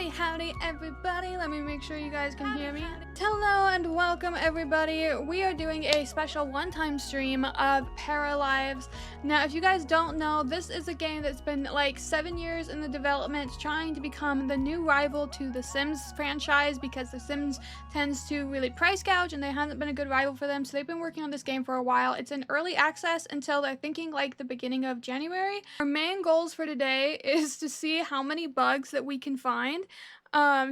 Howdy everybody, let me make sure you guys can hear me. Hello and welcome everybody. We are doing a special one-time stream of Paralives. Now if you guys don't know, this is a game that's been like 7 years in the development, trying to become the new rival to the Sims franchise because the Sims tends to really price gouge and they haven't been a good rival for them, so they've been working on this game for a while. It's in early access until they're thinking like the beginning of January. Our main goals for today is to see how many bugs that we can find.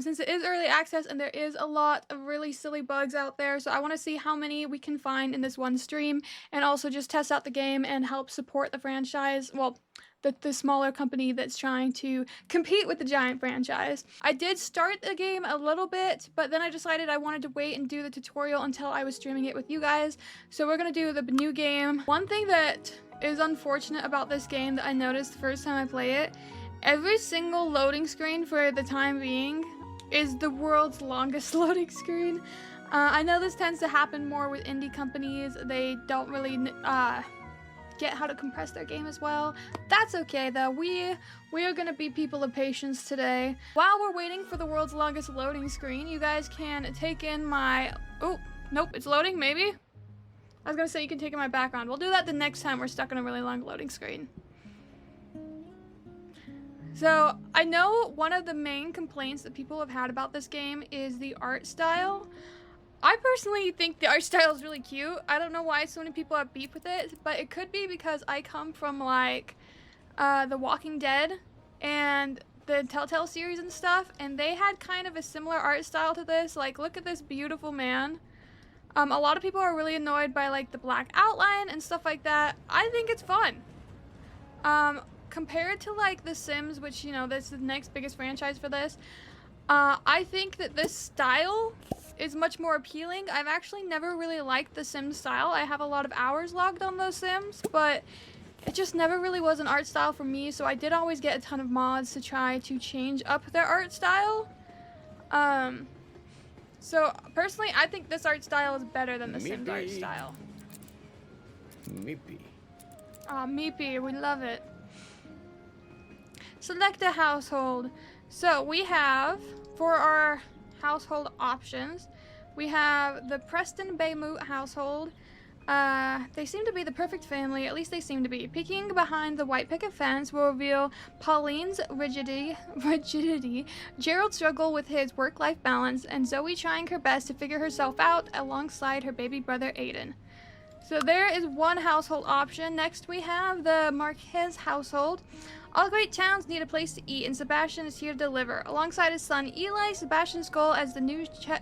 Since it is early access and there is a lot of really silly bugs out there, so I want to see how many we can find in this one stream and also just test out the game and help support the franchise, well, the smaller company that's trying to compete with the giant franchise. I did start the game a little bit, but then I decided I wanted to wait and do the tutorial until I was streaming it with you guys, so we're gonna do the new game. One thing that is unfortunate about this game that I noticed the first time I play it, every single loading screen for the time being is the world's longest loading screen. I know this tends to happen more with indie companies. They don't really get how to compress their game as well. That's okay though. We are gonna be people of patience today. While we're waiting for the world's longest loading screen, you guys can take in my... Oh, nope, it's loading, maybe? I was gonna say you can take in my background. We'll do that the next time we're stuck in a really long loading screen. So, I know one of the main complaints that people have had about this game is the art style. I personally think the art style is really cute. I don't know why so many people have beef with it, but it could be because I come from like The Walking Dead and the Telltale series and stuff, and they had kind of a similar art style to this. Like, look at this beautiful man. A lot of people are really annoyed by like the black outline and stuff like that. I think it's fun. Compared to like The Sims, which, you know, this is the next biggest franchise for this, I think that this style is much more appealing. I've actually never really liked the Sims style. I have a lot of hours logged on those Sims, but it just never really was an art style for me, so I did always get a ton of mods to try to change up their art style. So personally, I think this art style is better than the Sims art style. Meepy. Aw, meepy, we love it. Select a household. So we have, for our household options, we have the Preston Baymoot household. They seem to be the perfect family, at least they seem to be. Peeking behind the white picket fence will reveal Pauline's rigidity, Gerald's struggle with his work-life balance, and Zoe trying her best to figure herself out alongside her baby brother Aiden. So there is one household option. Next we have the Marquez household. All great towns need a place to eat, and Sebastian is here to deliver. Alongside his son Eli, Sebastian's goal as the new chef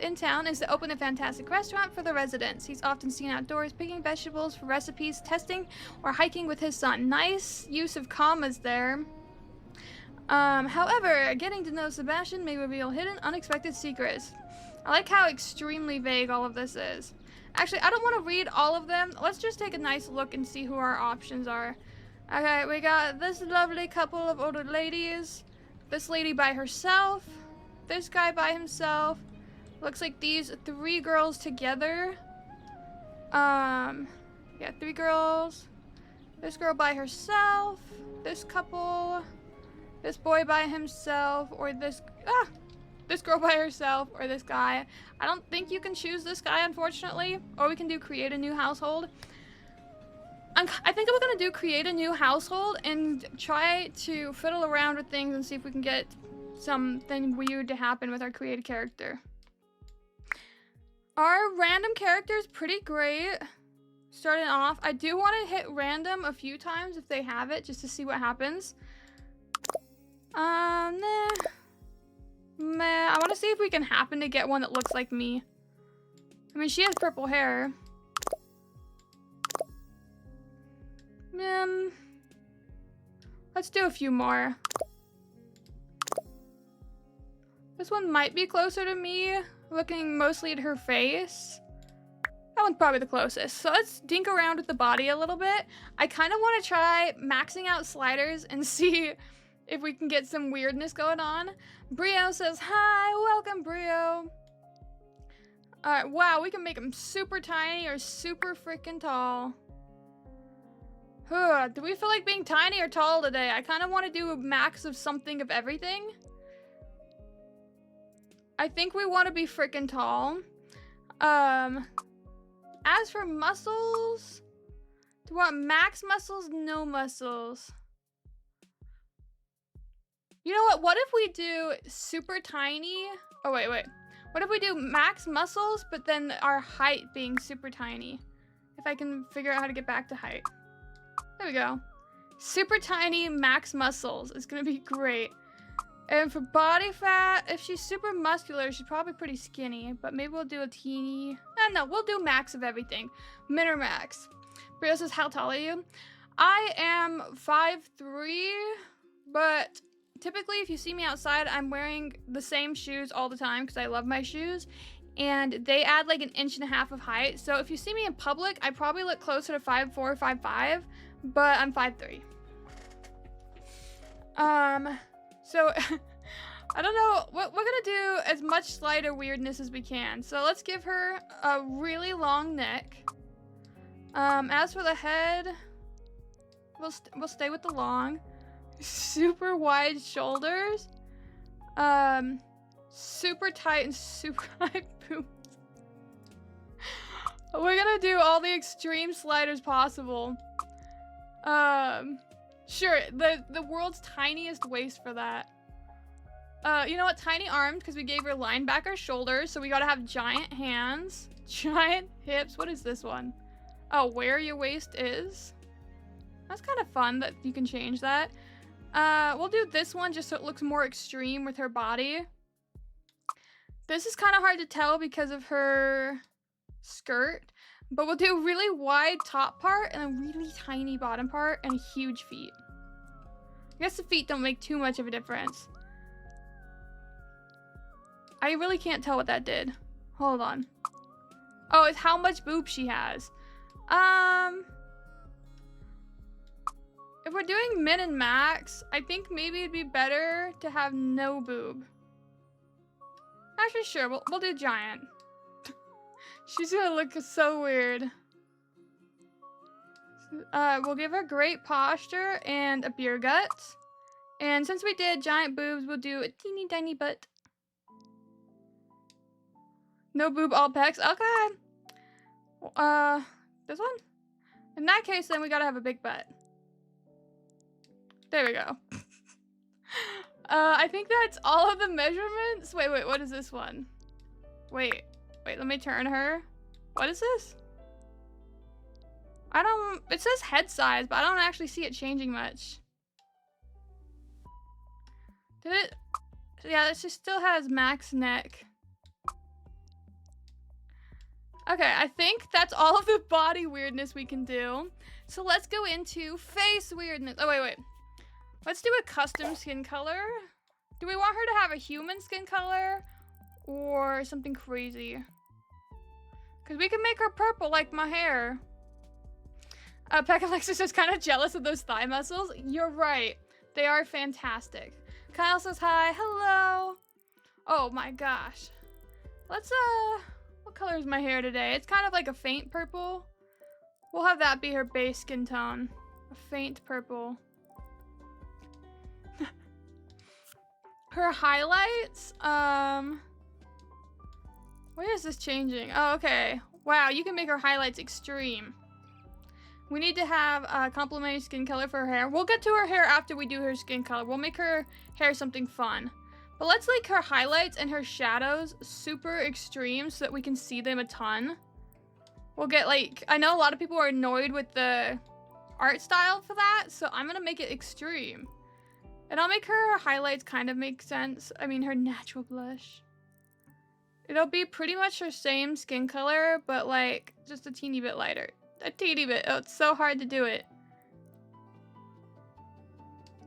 in town is to open a fantastic restaurant for the residents. He's often seen outdoors picking vegetables for recipes, testing, or hiking with his son. Nice use of commas there. However, getting to know Sebastian may reveal hidden, unexpected secrets. I like how extremely vague all of this is. Actually, I don't want to read all of them. Let's just take a nice look and see who our options are. Okay, we got this lovely couple of older ladies. This lady by herself. This guy by himself. Looks like these 3 girls together. Yeah, 3 girls. This girl by herself. This couple. This boy by himself. Or this girl by herself, or this guy. I don't think you can choose this guy, unfortunately. Or we can do create a new household. I think we're gonna do create a new household and try to fiddle around with things and see if we can get something weird to happen with our created character. Our random character is pretty great. Starting off, I do want to hit random a few times if they have it, just to see what happens. Nah. Meh, I want to see if we can happen to get one that looks like me. I mean, she has purple hair. Let's do a few more. This one might be closer to me, looking mostly at her face. That one's probably the closest. So let's dink around with the body a little bit. I kind of want to try maxing out sliders and see if we can get some weirdness going on. Brio says, hi, welcome, Brio. Alright, wow, we can make him super tiny or super freaking tall. Do we feel like being tiny or tall today? I kind of want to do a max of something of everything. I think we want to be freaking tall. As for muscles, do we want max muscles? No muscles. You know what? What if we do super tiny? Oh, wait. What if we do max muscles, but then our height being super tiny? If I can figure out how to get back to height. There we go. Super tiny max muscles is gonna be great. And for body fat, if she's super muscular, she's probably pretty skinny. But maybe we'll do a teeny... No, we'll do max of everything. Min or max. Brio says, how tall are you? I am 5'3", but typically if you see me outside, I'm wearing the same shoes all the time because I love my shoes. And they add like 1.5 inches of height. So if you see me in public, I probably look closer to 5'4", 5'5", but I'm 5'3". So, I don't know, we're gonna do as much slider weirdness as we can. So let's give her a really long neck. As for the head, we'll stay with the long. Super wide shoulders. Super tight and super high boobs. We're gonna do all the extreme sliders possible. Sure, the world's tiniest waist for that. You know what? Tiny arms, because we gave her linebacker shoulders, so we gotta have giant hands, giant hips. What is this one? Oh, where your waist is? That's kind of fun that you can change that. We'll do this one just so it looks more extreme with her body. This is kind of hard to tell because of her skirt. But we'll do a really wide top part and a really tiny bottom part and huge feet. I guess the feet don't make too much of a difference. I really can't tell what that did. Hold on. Oh, it's how much boob she has. If we're doing min and max, I think maybe it'd be better to have no boob. Actually, sure, we'll do giant. She's gonna look so weird. We'll give her great posture and a beer gut. And since we did giant boobs, we'll do a teeny tiny butt. No boob, all pecs. Okay. This one? In that case, then we gotta have a big butt. There we go. I think that's all of the measurements. Wait, what is this one? Wait, let me turn her. What is this? It says head size, but I don't actually see it changing much. Did it? Yeah, she still has max neck. Okay, I think that's all of the body weirdness we can do. So let's go into face weirdness. Oh, wait. Let's do a custom skin color. Do we want her to have a human skin color or something crazy? Because we can make her purple like my hair. Peck Alexis is kind of jealous of those thigh muscles. You're right. They are fantastic. Kyle says hi. Hello. Oh my gosh. Let's, what color is my hair today? It's kind of like a faint purple. We'll have that be her base skin tone. A faint purple. Her highlights, where is this changing? Oh, okay. Wow, you can make her highlights extreme. We need to have a complementary skin color for her hair. We'll get to her hair after we do her skin color. We'll make her hair something fun. But let's make her highlights and her shadows super extreme so that we can see them a ton. We'll get like, I know a lot of people are annoyed with the art style for that, so I'm gonna make it extreme. And I'll make her highlights kind of make sense. I mean, her natural blush. It'll be pretty much her same skin color, but like just a teeny bit lighter. A teeny bit. Oh, it's so hard to do it.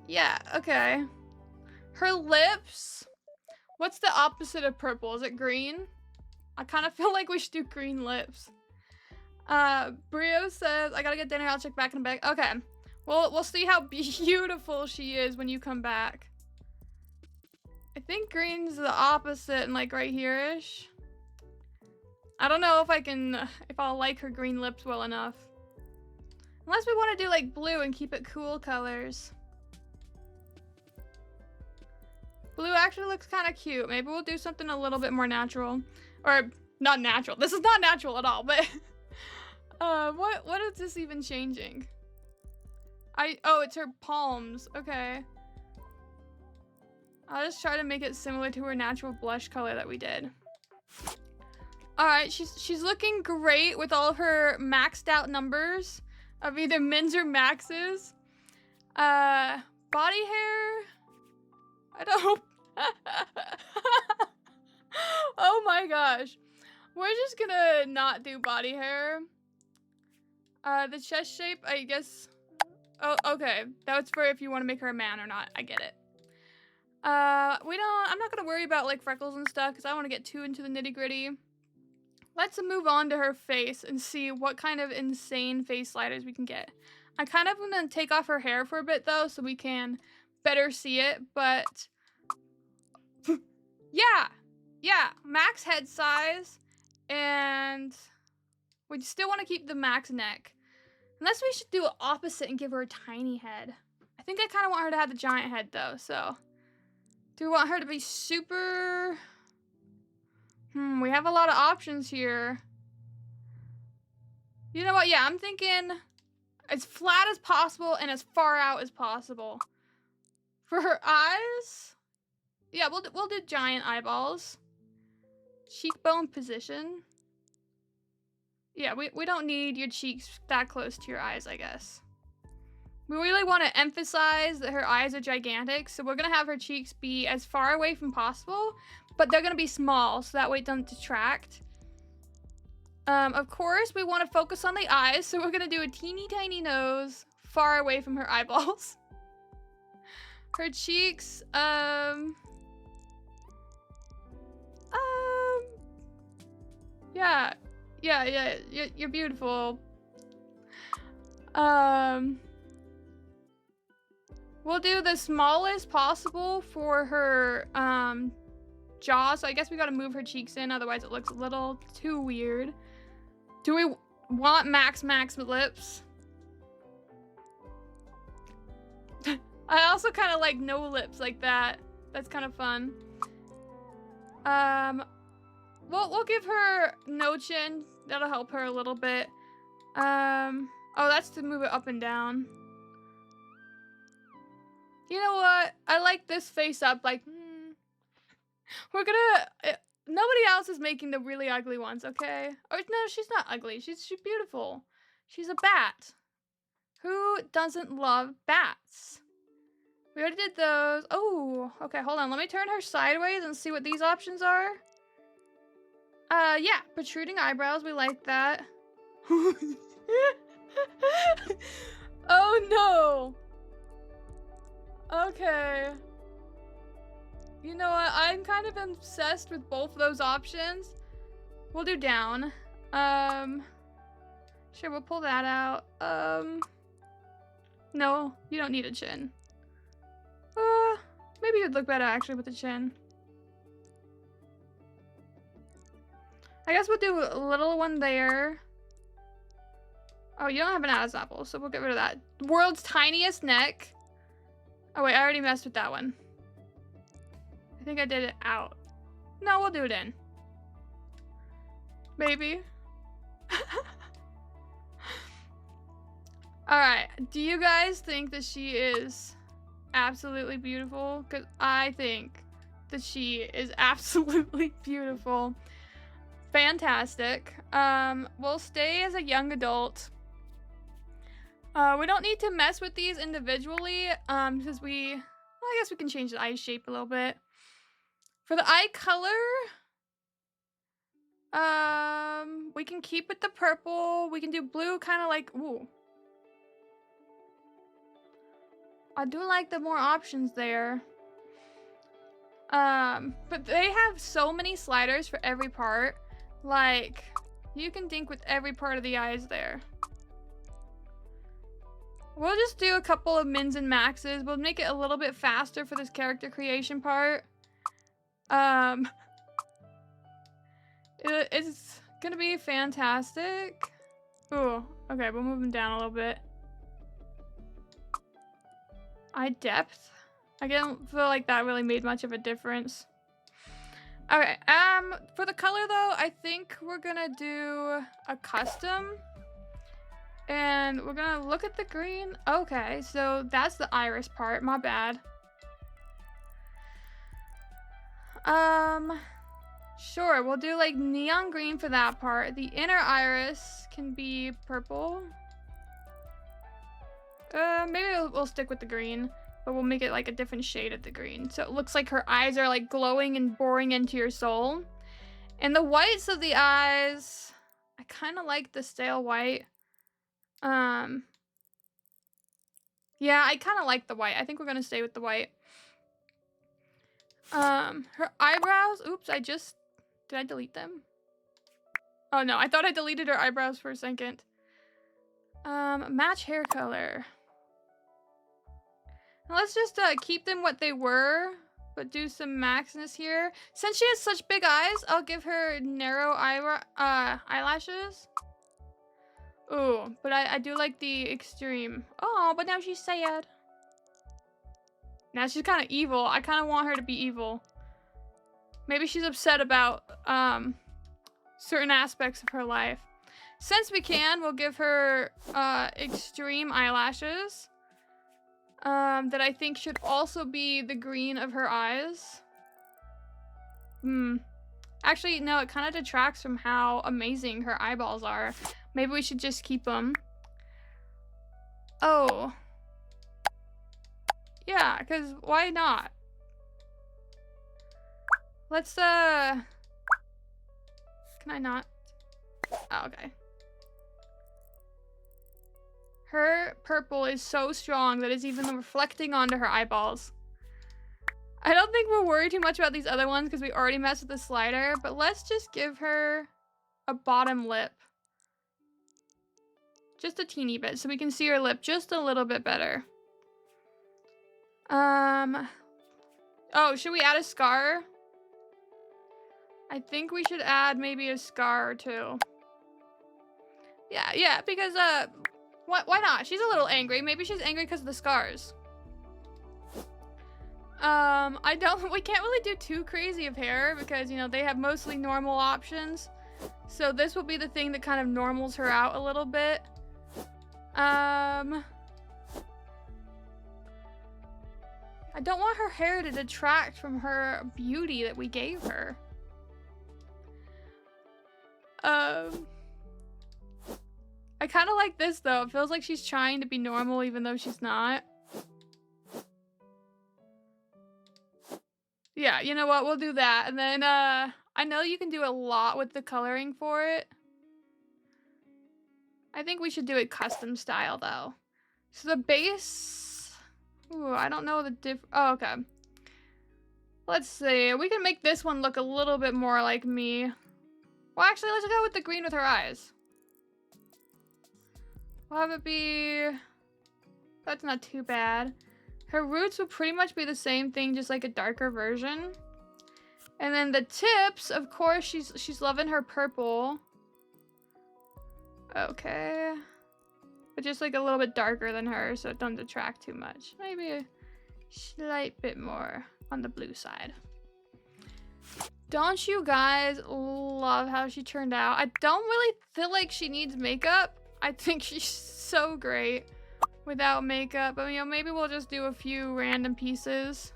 Yeah, okay. Her lips. What's the opposite of purple? Is it green? I kind of feel like we should do green lips. Brio says, I gotta get dinner. I'll check back in a bit. Okay. Well, we'll see how beautiful she is when you come back. I think green's the opposite and like right here-ish. I don't know if I'll like her green lips well enough. Unless we want to do like blue and keep it cool colors. Blue actually looks kind of cute. Maybe we'll do something a little bit more natural. Or not natural. This is not natural at all, but what is this even changing? Oh, it's her palms. Okay. I'll just try to make it similar to her natural blush color that we did. All right, she's looking great with all of her maxed out numbers of either mins or maxes. Body hair. I don't. Oh my gosh. We're just gonna not do body hair. The chest shape, I guess. Oh, okay. That's for if you want to make her a man or not. I get it. I'm not gonna worry about like freckles and stuff because I don't want to get too into the nitty gritty. Let's move on to her face and see what kind of insane face sliders we can get. I kind of want to take off her hair for a bit though so we can better see it, but yeah, max head size, and we still want to keep the max neck. Unless we should do it opposite and give her a tiny head. I think I kind of want her to have the giant head though, so. Do we want her to be super? We have a lot of options here. You know what? Yeah, I'm thinking as flat as possible and as far out as possible. For her eyes, yeah, we'll do giant eyeballs. Cheekbone position. Yeah, we don't need your cheeks that close to your eyes, I guess. We really want to emphasize that her eyes are gigantic, so we're going to have her cheeks be as far away from possible, but they're going to be small, so that way it doesn't detract. Of course, we want to focus on the eyes, so we're going to do a teeny tiny nose far away from her eyeballs. Her cheeks, yeah, you're beautiful. We'll do the smallest possible for her jaw, so I guess we gotta move her cheeks in, otherwise it looks a little too weird. Do we want max lips? I also kind of like no lips like that. That's kind of fun. We'll give her no chin. That'll help her a little bit. Oh, that's to move it up and down. You know what? I like this face up, like, we're gonna, nobody else is making the really ugly ones, okay? Or, no, she's not ugly. She's beautiful. She's a bat. Who doesn't love bats? We already did those. Oh, okay, hold on. Let me turn her sideways and see what these options are. Yeah, protruding eyebrows. We like that. Oh, no. Okay. You know what? I'm kind of obsessed with both of those options. We'll do down. Sure, we'll pull that out. No, you don't need a chin. Maybe it would look better actually with a chin. I guess we'll do a little one there. Oh, you don't have an Adam's apple, so we'll get rid of that. World's tiniest neck. Oh wait, I already messed with that one. I think I did it out. No, we'll do it in. Maybe. Alright, do you guys think that she is absolutely beautiful? Because I think that she is absolutely beautiful. Fantastic. We'll stay as a young adult. We don't need to mess with these individually, because well, I guess we can change the eye shape a little bit. For the eye color, we can keep it the purple. We can do blue, kind of like, ooh. I do like the more options there. But they have so many sliders for every part. Like, you can think with every part of the eyes there. We'll just do a couple of mins and maxes. We'll make it a little bit faster for this character creation part. It's gonna be fantastic. Ooh, okay, we'll move them down a little bit. Eye depth. I don't feel like that really made much of a difference. Okay, for the color though, I think we're gonna do a custom. And we're gonna look at the green. Okay, so that's the iris part, my bad. Sure, we'll do like neon green for that part. The inner iris can be purple. Maybe we'll stick with the green, but we'll make it like a different shade of the green. So it looks like her eyes are like glowing and boring into your soul. And the whites of the eyes, I kind of like the stale white. Yeah, I kind of like the white. I think we're gonna stay with the white. Her eyebrows, oops, did I delete them? Oh no, I thought I deleted her eyebrows for a second. Match hair color. Now let's just keep them what they were, but do some maxness here. Since she has such big eyes, I'll give her narrow eyelashes. Ooh, but I do like the extreme. Oh, but now she's sad. Now she's kind of evil. I kind of want her to be evil. Maybe she's upset about certain aspects of her life. Since we can, we'll give her extreme eyelashes. That I think should also be the green of her eyes. Actually, no, it kind of detracts from how amazing her eyeballs are. Maybe we should just keep them. Oh. Yeah, because why not? Let's, can I not? Oh, okay. Her purple is so strong that it's even reflecting onto her eyeballs. I don't think we'll worry too much about these other ones because we already messed with the slider, but let's just give her a bottom lip. Just a teeny bit so we can see her lip just a little bit better. Oh, should we add a scar? I think we should add maybe a scar or two. Yeah, because, why not? She's a little angry. Maybe she's angry because of the scars. We can't really do too crazy of hair because, you know, they have mostly normal options. So this will be the thing that kind of normals her out a little bit. I don't want her hair to detract from her beauty that we gave her. I kind of like this though. It feels like she's trying to be normal even though she's not. Yeah, you know what? We'll do that. And then, I know you can do a lot with the coloring for it. I think we should do it custom style though. So the base... Ooh, I don't know the oh, okay. Let's see. We can make this one look a little bit more like me. Well, actually, let's go with the green with her eyes. We'll have it be... That's not too bad. Her roots will pretty much be the same thing, just like a darker version. And then the tips, of course, she's loving her purple. Okay. But just like a little bit darker than her, so it doesn't detract too much. Maybe a slight bit more on the blue side. Don't you guys love how she turned out? I don't really feel like she needs makeup. I think she's so great without makeup. But, you know, maybe we'll just do a few random pieces.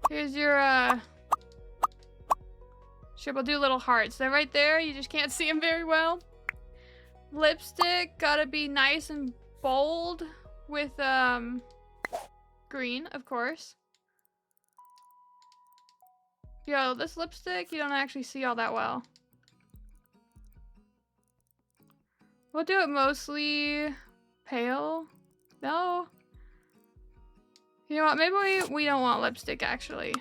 Here's your, Sure, we'll do little hearts. They're right there. You just can't see them very well. Lipstick, gotta be nice and bold with, green, of course. Yo, this lipstick, you don't actually see all that well. We'll do it mostly pale. No. You know what? Maybe we don't want lipstick, actually.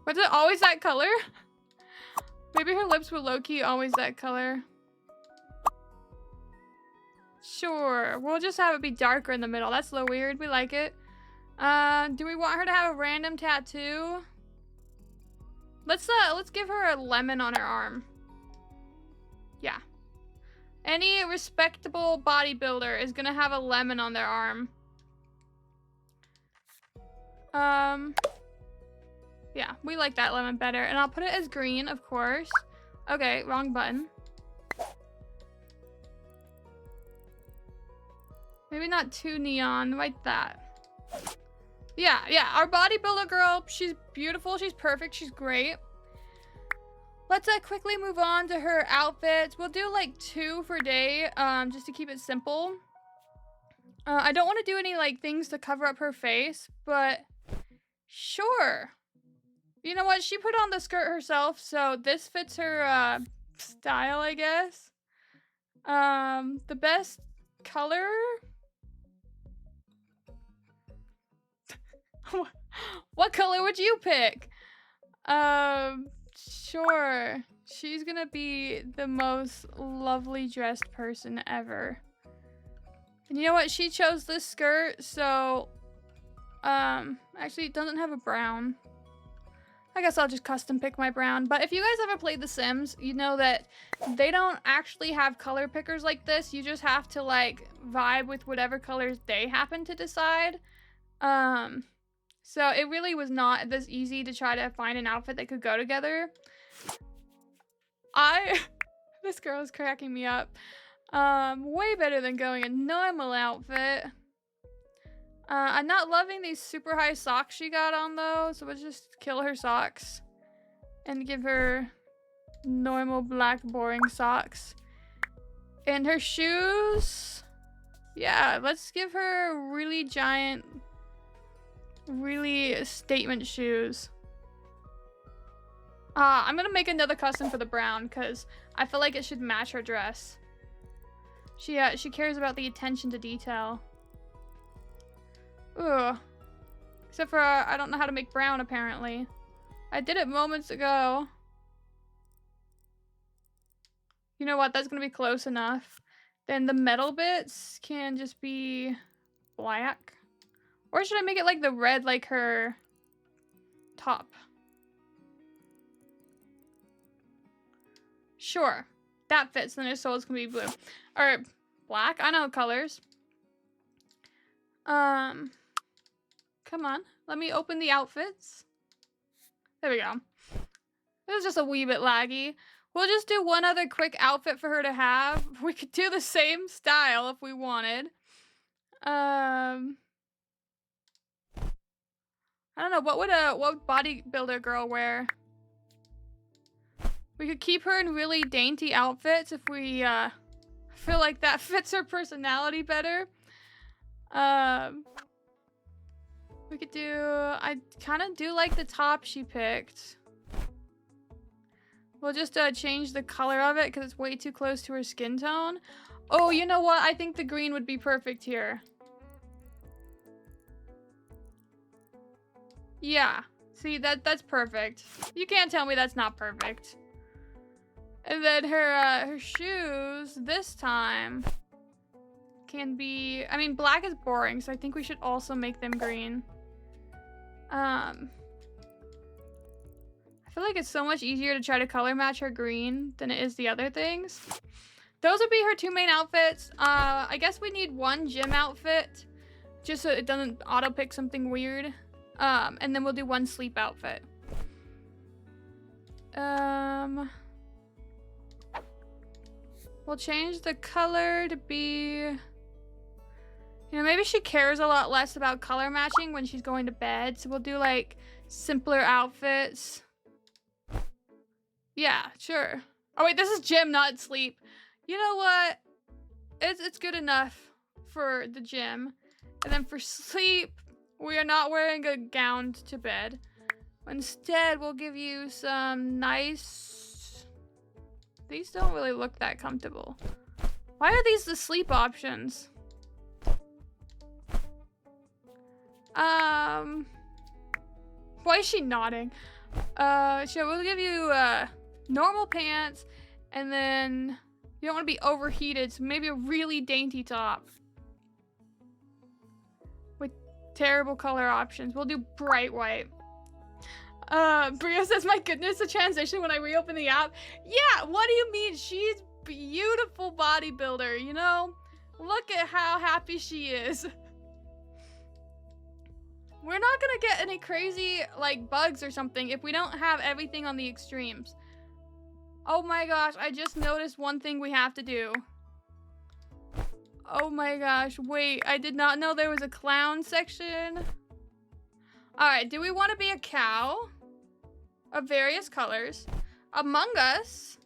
Was it always that color? Maybe her lips were low-key always that color. Sure. We'll just have it be darker in the middle. That's a little weird. We like it. Do we want her to have a random tattoo? Let's give her a lemon on her arm. Yeah. Any respectable bodybuilder is gonna have a lemon on their arm. Yeah, we like that lemon better. And I'll put it as green, of course. Okay, wrong button. Maybe not too neon, like that. Yeah, our bodybuilder girl, she's beautiful, she's perfect, she's great. Let's quickly move on to her outfits. We'll do like 2 for day, just to keep it simple. I don't want to do any like things to cover up her face, but sure. You know what? She put on the skirt herself, so this fits her style, I guess. The best color? What color would you pick? Sure. She's gonna be the most lovely dressed person ever. And you know what? She chose this skirt, so actually it doesn't have a brown. I guess I'll just custom pick my brown. But if you guys ever played The Sims, you know that they don't actually have color pickers like this. You just have to like vibe with whatever colors they happen to decide. So it really was not this easy to try to find an outfit that could go together. This girl is cracking me up. Way better than going a normal outfit. I'm not loving these super high socks she got on though, so we'll just kill her socks and give her normal black boring socks. And her shoes, yeah, let's give her really giant, really statement shoes. I'm gonna make another custom for the brown because I feel like it should match her dress. She cares about the attention to detail. Ugh. Except for I don't know how to make brown apparently. I did it moments ago. You know what? That's gonna be close enough. Then the metal bits can just be black. Or should I make it like the red like her top? Sure. That fits. Then her soles can be blue. Or black. I know colors. Come on. Let me open the outfits. There we go. It was just a wee bit laggy. We'll just do one other quick outfit for her to have. We could do the same style if we wanted. I don't know. What would bodybuilder girl wear? We could keep her in really dainty outfits if we feel like that fits her personality better. We could do... I kind of do like the top she picked. We'll just change the color of it because it's way too close to her skin tone. Oh, you know what? I think the green would be perfect here. Yeah. See, that's perfect. You can't tell me that's not perfect. And then her shoes this time can be... I mean, black is boring, so I think we should also make them green. I feel like it's so much easier to try to color match her green than it is the other things. Those would be her 2 main outfits. I guess we need 1 gym outfit just so it doesn't auto-pick something weird. And then we'll do 1 sleep outfit. We'll change the color to be... You know, maybe she cares a lot less about color matching when she's going to bed. So we'll do, like, simpler outfits. Yeah, sure. Oh, wait, this is gym, not sleep. You know what? It's good enough for the gym. And then for sleep, we are not wearing a gown to bed. Instead, we'll give you some nice... These don't really look that comfortable. Why are these the sleep options? Why is she nodding? So we'll give you normal pants, and then you don't want to be overheated, so maybe a really dainty top with terrible color options. We'll do bright white. Bria says, my goodness, the transition when I reopen the app. Yeah, what do you mean? She's beautiful bodybuilder, you know? Look at how happy she is. We're not gonna get any crazy, like, bugs or something if we don't have everything on the extremes. Oh my gosh, I just noticed one thing we have to do. Oh my gosh, wait, I did not know there was a clown section. Alright, do we want to be a cow? Of various colors. Among Us.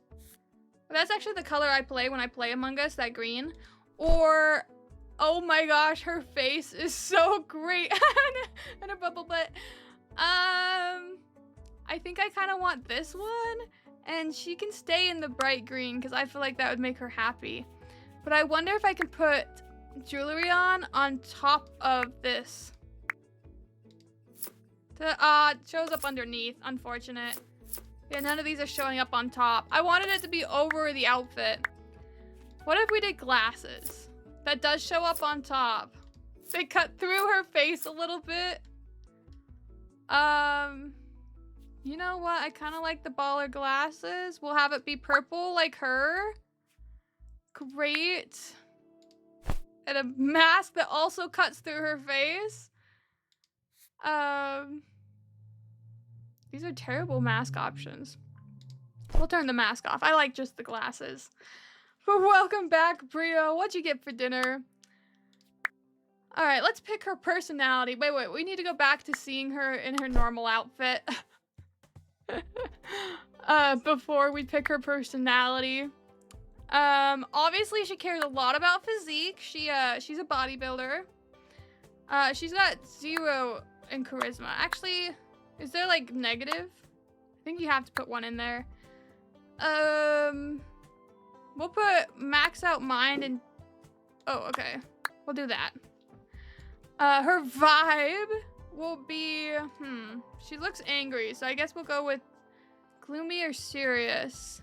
That's actually the color I play when I play Among Us, that green. Or, oh my gosh, her face is so great. And her bubble butt. I think I kind of want this one. And she can stay in the bright green because I feel like that would make her happy. But I wonder if I can put jewelry on top of this. It shows up underneath. Unfortunate. Yeah, none of these are showing up on top. I wanted it to be over the outfit. What if we did glasses? That does show up on top. They cut through her face a little bit. You know what? I kind of like the baller glasses. We'll have it be purple like her. Great. And a mask that also cuts through her face. These are terrible mask options. We'll turn the mask off. I like just the glasses. Welcome back, Brio. What'd you get for dinner? Alright, let's pick her personality. Wait. We need to go back to seeing her in her normal outfit. Before we pick her personality. Obviously she cares a lot about physique. She's a bodybuilder. She's got 0 in charisma. Actually, is there like negative? I think you have to put 1 in there. We'll put max out mind and... Oh, okay. We'll do that. Her vibe will be... She looks angry, so I guess we'll go with gloomy or serious.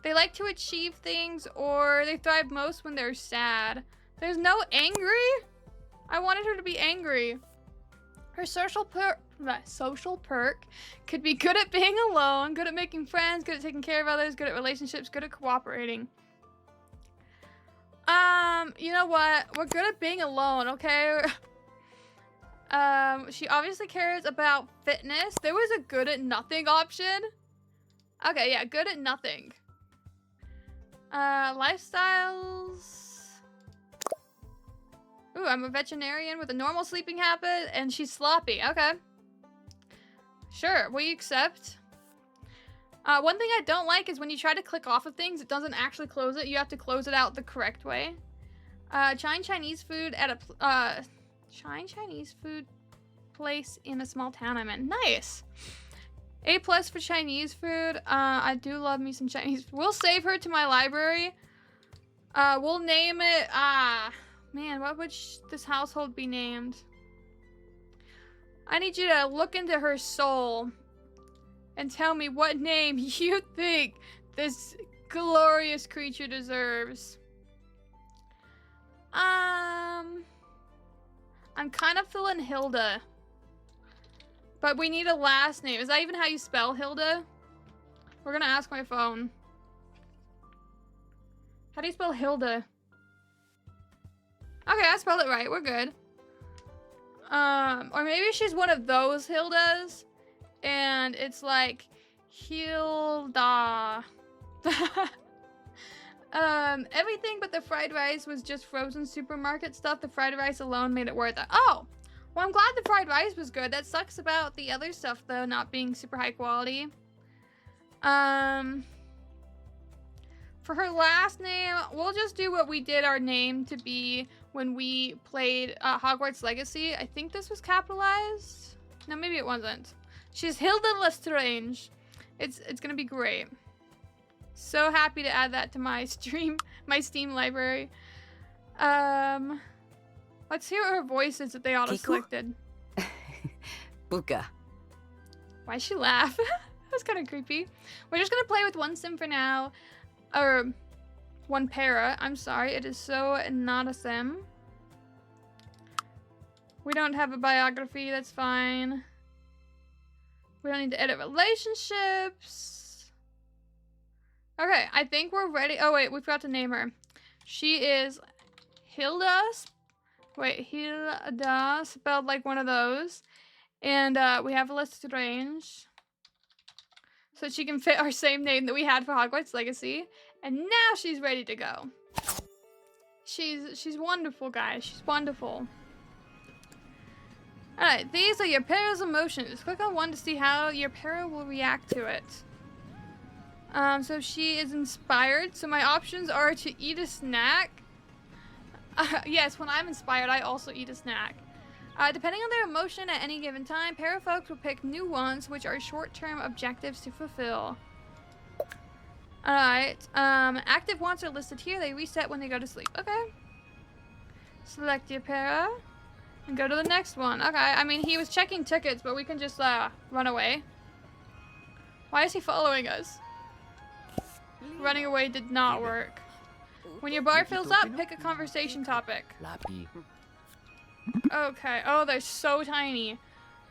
They like to achieve things, or they thrive most when they're sad. There's no angry? I wanted her to be angry. Her social perk could be good at being alone, good at making friends, good at taking care of others, good at relationships, good at cooperating. You know what? We're good at being alone, okay? She obviously cares about fitness. There was a good at nothing option. Okay, yeah, good at nothing. Lifestyles. Ooh, I'm a veterinarian with a normal sleeping habit, and she's sloppy. Okay. Sure, we accept. One thing I don't like is when you try to click off of things, it doesn't actually close it. You have to close it out the correct way. Trying Chinese food at a Chinese food place in a small town I'm in. Nice. A+ for Chinese food. I do love me some Chinese food. We'll save her to my library. We'll name it, man, what would this household be named? I need you to look into her soul and tell me what name you think this glorious creature deserves. I'm kind of feeling Hilda. But we need a last name. Is that even how you spell Hilda? We're gonna ask my phone. How do you spell Hilda? Okay, I spelled it right. We're good. Or maybe she's one of those Hildas. And it's like Hilda. Everything but the fried rice was just frozen supermarket stuff. The fried rice alone made it worth it. Oh! Well, I'm glad the fried rice was good. That sucks about the other stuff, though, not being super high quality. For her last name, we'll just do what we did our name to be when we played Hogwarts Legacy. I think this was capitalized. No, maybe it wasn't. She's Hilda Lestrange. It's gonna be great. So happy to add that to my Steam library. Let's hear what her voice is that they auto-selected. Buka. Why'd she laugh? That's kind of creepy. We're just gonna play with one sim for now. Or one para. I'm sorry, it is so not a sim. We don't have a biography, that's fine. We don't need to edit relationships. Okay, I think we're ready. Oh, wait, we forgot to name her. She is Hilda. Wait, Hilda, spelled like one of those. And we have Lestrange. So she can fit our same name that we had for Hogwarts Legacy. And now she's ready to go. She's wonderful, guys. She's wonderful. Alright, these are your para's emotions. Click on one to see how your para will react to it. So she is inspired. So my options are to eat a snack. Yes, when I'm inspired, I also eat a snack. Depending on their emotion at any given time, para folks will pick new ones, which are short-term objectives to fulfill. Alright, active wants are listed here. They reset when they go to sleep. Okay. Select your para. And go to the next one. Okay, I mean, he was checking tickets, but we can just, run away. Why is he following us? Running away did not work. When your bar fills up, pick a conversation topic. Okay. Oh, they're so tiny.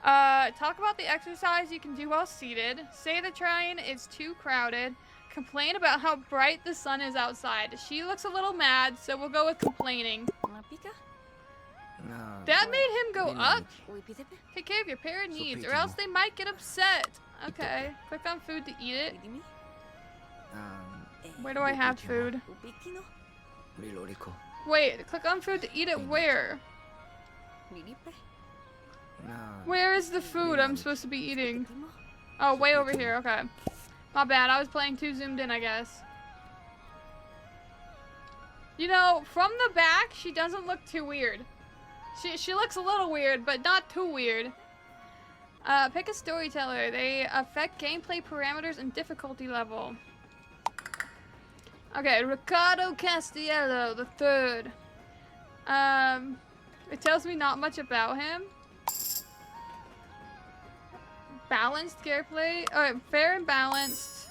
Talk about the exercise you can do while seated. Say the train is too crowded. Complain about how bright the sun is outside. She looks a little mad, so we'll go with complaining. That made him go up? Take care of your para needs, or else they might get upset. Okay. Click on food to eat it. Where do I have food? Wait, click on food to eat it where? Where is the food I'm supposed to be eating? Oh, way over here, okay. My bad, I was playing too zoomed in, I guess. You know, from the back, she doesn't look too weird. She looks a little weird, but not too weird. Pick a storyteller. They affect gameplay parameters and difficulty level. Okay, Ricardo Castiello the third. It tells me not much about him. Balanced gameplay. Alright, fair and balanced.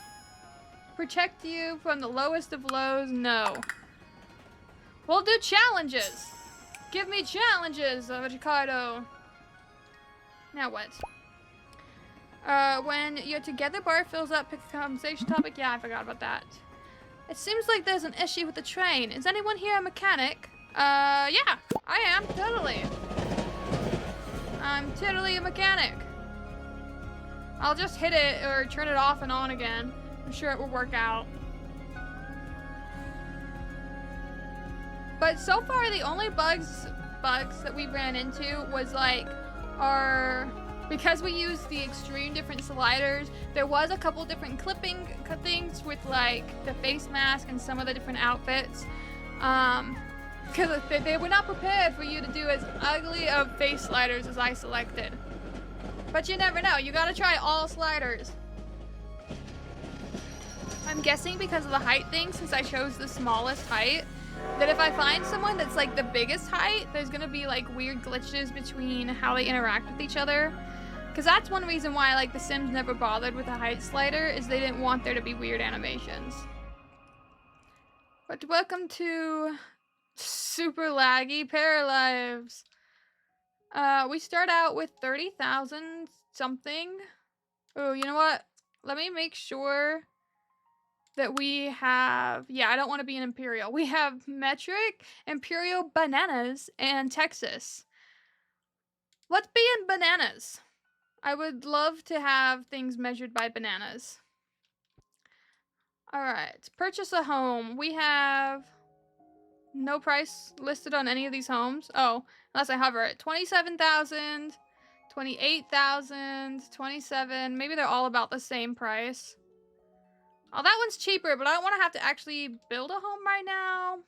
Protect you from the lowest of lows. No. We'll do challenges. Give me challenges, Ricardo. Now what? When your together bar fills up, pick a conversation topic. Yeah, I forgot about that. It seems like there's an issue with the train. Is anyone here a mechanic? Yeah, I am, totally. I'm totally a mechanic. I'll just hit it or turn it off and on again. I'm sure it will work out. But so far, the only bugs that we ran into was like because we used the extreme different sliders, there was a couple different clipping things with like the face mask and some of the different outfits. Because they were not prepared for you to do as ugly of face sliders as I selected. But you never know, you gotta try all sliders. I'm guessing because of the height thing, since I chose the smallest height, that if I find someone that's like the biggest height, there's gonna be like weird glitches between how they interact with each other. Because that's one reason why like The Sims never bothered with a height slider, is they didn't want there to be weird animations. But welcome to super laggy Paralives. We start out with 30,000 something. Oh, you know what? Let me make sure that we have, yeah, I don't want to be an Imperial. We have Metric, Imperial, Bananas, and Texas. Let's be in Bananas. I would love to have things measured by bananas. Alright, purchase a home. We have no price listed on any of these homes. Oh, unless I hover it. 27,000, 28,000, 27. Maybe they're all about the same price. Oh, that one's cheaper, but I don't want to have to actually build a home right now.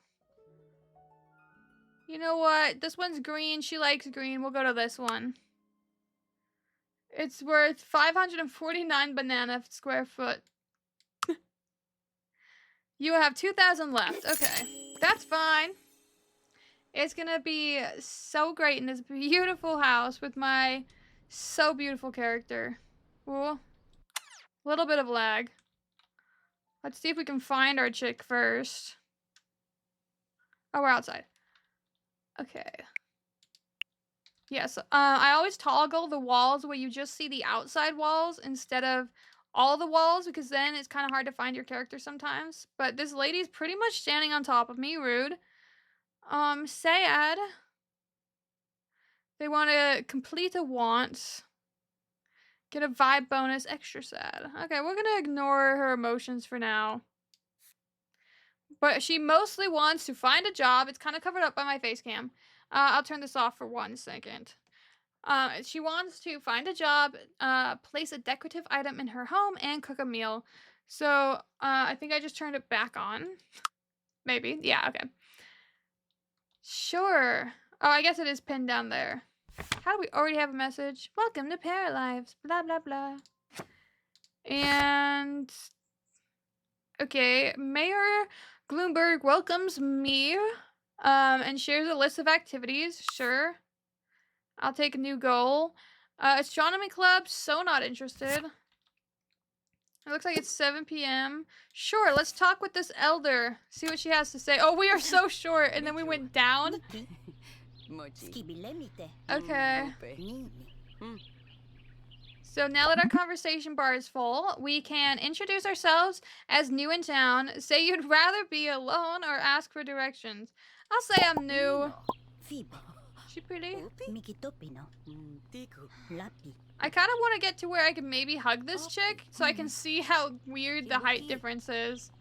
You know what? This one's green. She likes green. We'll go to this one. It's worth 549 banana square foot. You have 2,000 left. Okay. That's fine. It's gonna be so great in this beautiful house with my so beautiful character. Ooh. Little bit of lag. Let's see if we can find our chick first. Oh, we're outside. Okay. Yes, I always toggle the walls where you just see the outside walls instead of all the walls because then it's kind of hard to find your character sometimes. But this lady's pretty much standing on top of me. Rude. Sad. They want to complete a want. Get a vibe bonus. Extra sad. Okay, we're going to ignore her emotions for now. But she mostly wants to find a job. It's kind of covered up by my face cam. I'll turn this off for 1 second. She wants to find a job, place a decorative item in her home, and cook a meal. So, I think I just turned it back on. Maybe. Yeah, okay. Sure. Oh, I guess it is pinned down there. How do we already have a message? Welcome to Paralives. Blah, blah, blah. And... okay, Mayor Gloomberg welcomes me, and shares a list of activities. Sure. I'll take a new goal. Astronomy club, so not interested. It looks like it's 7 p.m. Sure, let's talk with this elder. See what she has to say. Oh, we are so short, and then we went down. Okay. So now that our conversation bar is full, we can introduce ourselves as new in town, say you'd rather be alone, or ask for directions. I'll say I'm new. She pretty? I kind of want to get to where I can maybe hug this chick, so I can see how weird the height difference is.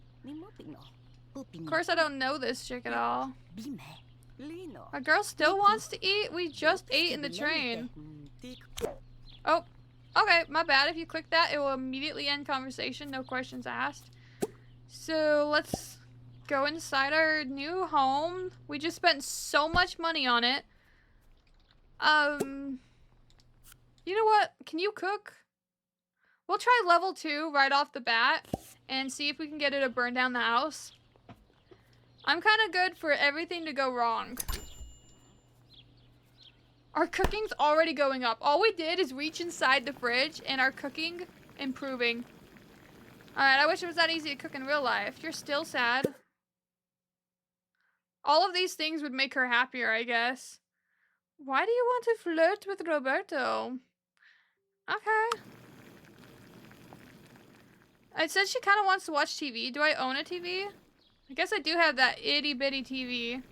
Of course, I don't know this chick at all. A girl still wants to eat? We just ate in the train. Oh. Okay, my bad. If you click that, it will immediately end conversation. No questions asked. So, let's go inside our new home. We just spent so much money on it. You know what? Can you cook? We'll try level 2 right off the bat and see if we can get it to burn down the house. I'm kind of good for everything to go wrong. Our cooking's already going up. All we did is reach inside the fridge and our cooking improving. Alright, I wish it was that easy to cook in real life. You're still sad. All of these things would make her happier, I guess. Why do you want to flirt with Roberto? Okay. It says she kind of wants to watch TV. Do I own a TV? I guess I do have that itty bitty TV.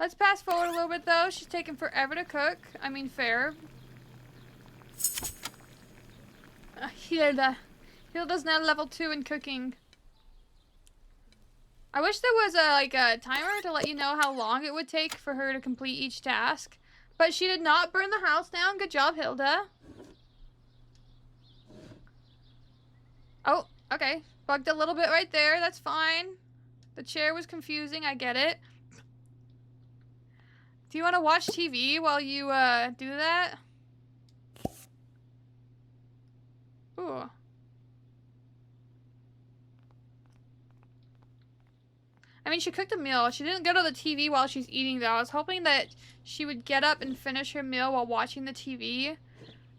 Let's pass forward a little bit, though. She's taking forever to cook. I mean, fair. Hilda. Hilda's now level 2 in cooking. I wish there was a timer to let you know how long it would take for her to complete each task. But she did not burn the house down. Good job, Hilda. Oh, okay. Bugged a little bit right there. That's fine. The chair was confusing. I get it. Do you want to watch TV while you, do that? Ooh. I mean, she cooked a meal. She didn't go to the TV while she's eating, though. I was hoping that she would get up and finish her meal while watching the TV.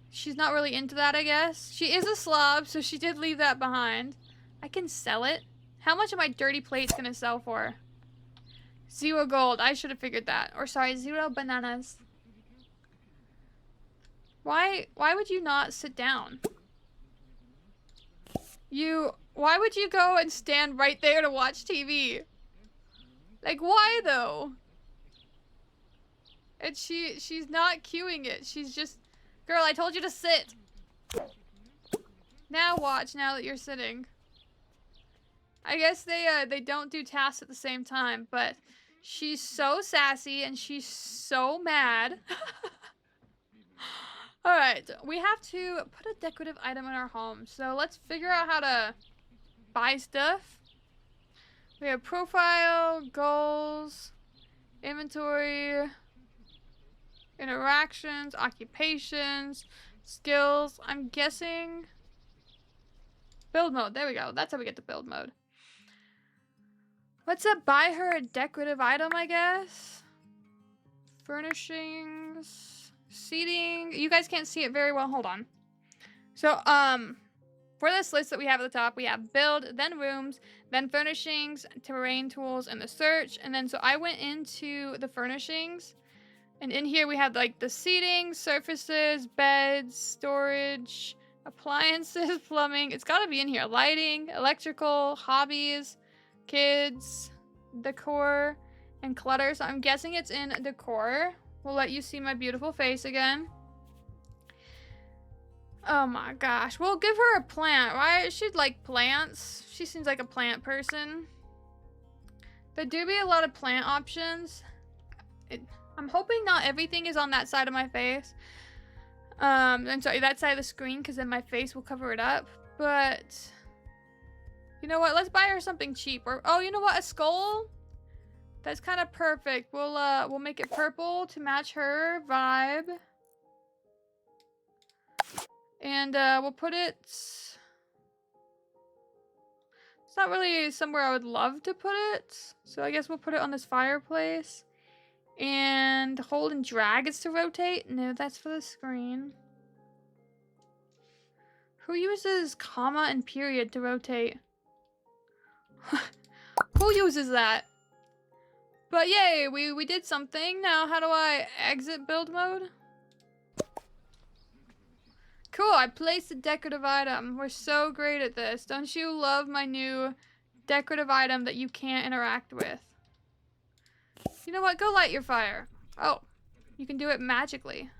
She's not really into that, I guess. She is a slob, so she did leave that behind. I can sell it. How much are my dirty plates gonna sell for? 0 gold. I should have figured that. Or sorry, 0 bananas. Why would you not sit down? Why would you go and stand right there to watch TV? Like, why though? And she's not cueing it. She's just, girl, I told you to sit. Now watch, now that you're sitting. I guess they don't do tasks at the same time, but she's so sassy and she's so mad. Alright, we have to put a decorative item in our home. So let's figure out how to buy stuff. We have profile, goals, inventory, interactions, occupations, skills. I'm guessing build mode. There we go. That's how we get to build mode. What's up? Buy her a decorative item, I guess. Furnishings, seating. You guys can't see it very well. Hold on. So, for this list that we have at the top, we have build, then rooms, then furnishings, terrain tools, and the search. And then, so I went into the furnishings. And in here we have, like, the seating, surfaces, beds, storage, Appliances, plumbing. It's gotta be in here. Lighting, electrical, hobbies, kids, decor, and clutter. So I'm guessing it's in decor. We'll let you see my beautiful face again. Oh my gosh. We'll give her a plant, right? She'd like plants. She seems like a plant person. There do be a lot of plant options. I'm hoping not everything is on that side of my face. I'm sorry, that side of the screen, because then my face will cover it up. But you know what? Let's buy her something cheap. Or oh, you know what? A skull? That's kind of perfect. We'll make it purple to match her vibe. And we'll put it... It's not really somewhere I would love to put it. So I guess we'll put it on this fireplace. And hold and drag is to rotate? No, that's for the screen. Who uses comma and period to rotate? Who uses that? But yay, we did something. Now how do I exit build mode? Cool, I placed a decorative item. We're so great at this. Don't you love my new decorative item that you can't interact with? You know what? Go light your fire. Oh, you can do it magically.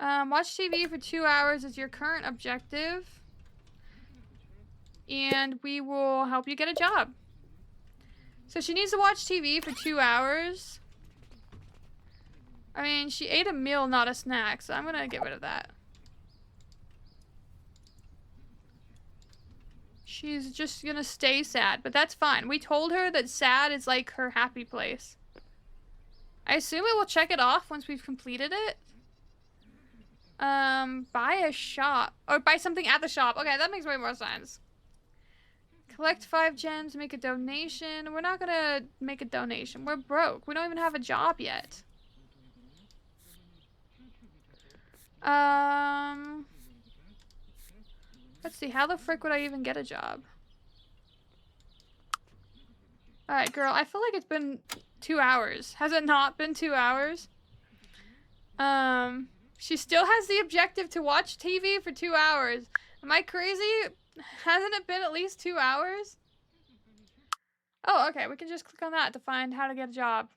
Watch TV for 2 hours is your current objective. And we will help you get a job. So she needs to watch TV for 2 hours. I mean, she ate a meal, not a snack, so I'm gonna get rid of that. She's just gonna stay sad, but that's fine. We told her that sad is like her happy place. I assume it will check it off once we've completed it. Buy a shop. Or buy something at the shop. Okay, that makes way more sense. Collect 5 gems, make a donation. We're not gonna make a donation. We're broke. We don't even have a job yet. Let's see, how the frick would I even get a job? Alright, girl, I feel like it's been 2 hours. Has it not been 2 hours? She still has the objective to watch TV for 2 hours. Am I crazy? Hasn't it been at least 2 hours? Oh, okay, we can just click on that to find how to get a job.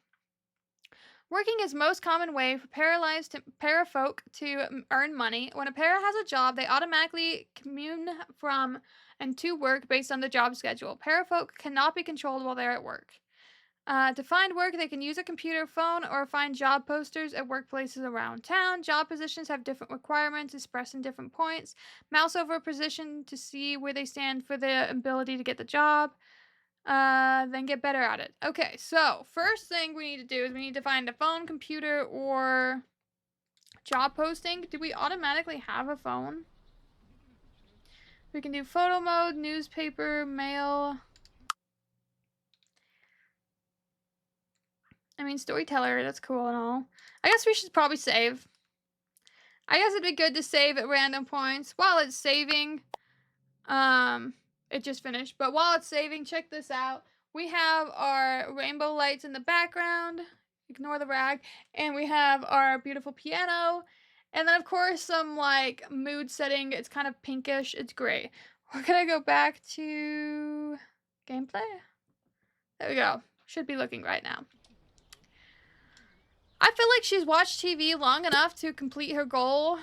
Working is most common way for parafolk to earn money. When a para has a job, they automatically commune from and to work based on the job schedule. Parafolk cannot be controlled while they're at work. To find work, they can use a computer, phone, or find job posters at workplaces around town. Job positions have different requirements expressed in different points. Mouse over a position to see where they stand for the ability to get the job. Then get better at it. Okay, so first thing we need to do is we need to find a phone, computer, or job posting. Do we automatically have a phone? We can do photo mode, newspaper, mail. I mean, storyteller, that's cool and all. I guess we should probably save. I guess it'd be good to save at random points. While it's saving, it just finished, but while it's saving, check this out. We have our rainbow lights in the background. Ignore the rag. And we have our beautiful piano. And then, of course, some, like, mood setting. It's kind of pinkish. It's great. We're gonna go back to gameplay. There we go. Should be looking right now. I feel like she's watched TV long enough to complete her goal.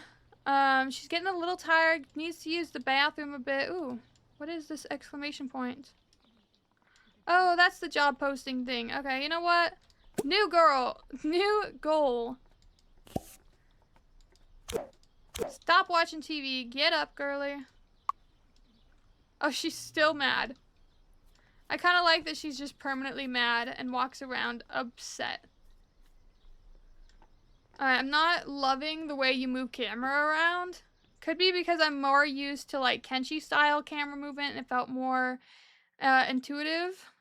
She's getting a little tired. Needs to use the bathroom a bit. Ooh. What is this exclamation point? Oh, that's the job posting thing. Okay, you know what? New goal. Stop watching TV. Get up, girly. Oh, she's still mad. I kind of like that she's just permanently mad and walks around upset. Alright, I'm not loving the way you move camera around. Could be because I'm more used to like Kenshi style camera movement and it felt more intuitive.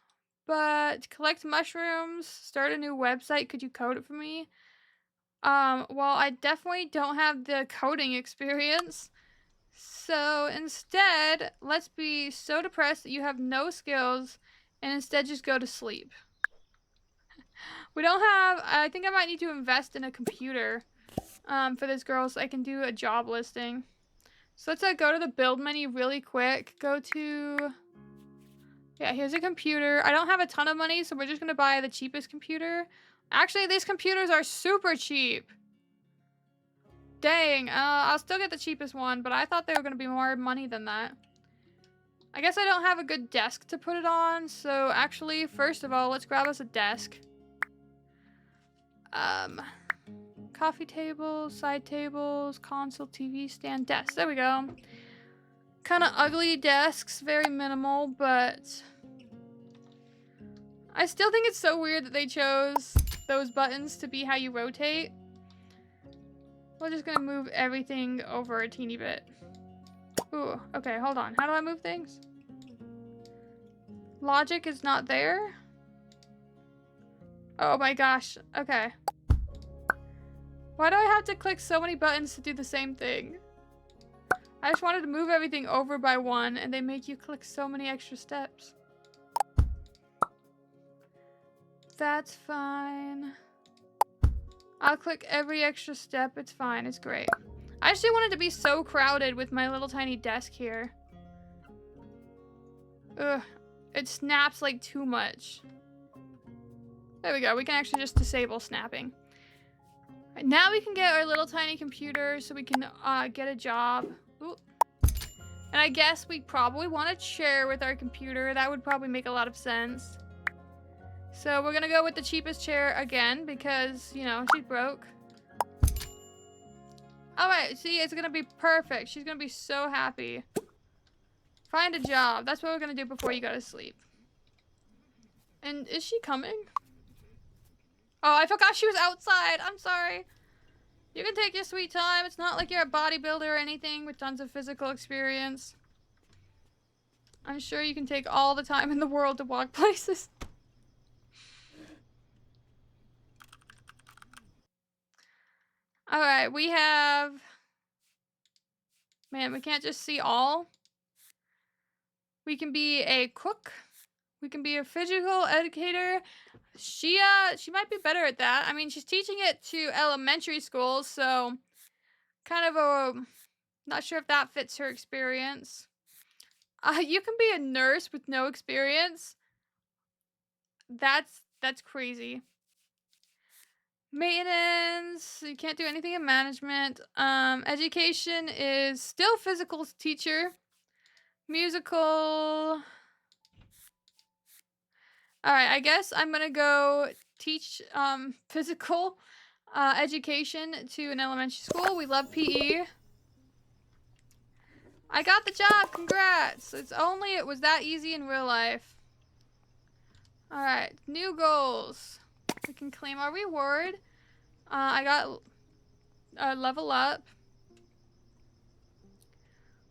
But collect mushrooms, start a new website. Could you code it for me? Well, I definitely don't have the coding experience. So instead, let's be so depressed that you have no skills and instead just go to sleep. We don't have, I think I might need to invest in a computer. for this girl so I can do a job listing. So let's go to the build menu really quick. Go to... Yeah, here's a computer. I don't have a ton of money, so we're just gonna buy the cheapest computer. Actually, these computers are super cheap. Dang, I'll still get the cheapest one, but I thought they were gonna be more money than that. I guess I don't have a good desk to put it on, so actually, first of all, let's grab us a desk. Coffee tables, side tables, console, TV stand, desk. There we go. Kind of ugly desks, very minimal, but I still think it's so weird that they chose those buttons to be how you rotate. We're just gonna move everything over a teeny bit. Ooh, okay, hold on. How do I move things? Logic is not there? Oh my gosh, okay. Why do I have to click so many buttons to do the same thing? I just wanted to move everything over by one, and they make you click so many extra steps. That's fine. I'll click every extra step. It's fine. It's great. I just didn't want it to be so crowded with my little tiny desk here. Ugh. It snaps like too much. There we go. We can actually just disable snapping. Right, now we can get our little tiny computer so we can get a job. Ooh. And I guess we probably want a chair with our computer. That would probably make a lot of sense. So we're gonna go with the cheapest chair again because, you know, she's broke. Alright, see, it's gonna be perfect. She's gonna be so happy. Find a job. That's what we're gonna do before you go to sleep. And is she coming? Oh, I forgot she was outside. I'm sorry. You can take your sweet time. It's not like you're a bodybuilder or anything with tons of physical experience. I'm sure you can take all the time in the world to walk places. Alright, we have... Man, we can't just see all. We can be a cook. We can be a physical educator. She might be better at that. I mean, she's teaching it to elementary schools, so kind of a... Not sure if that fits her experience. You can be a nurse with no experience. That's crazy. Maintenance, you can't do anything in management. Education is still physical teacher. Musical. Alright, I guess I'm gonna go teach physical education to an elementary school. We love PE. I got the job, congrats! It was that easy in real life. Alright, new goals. We can claim our reward. I got a level up.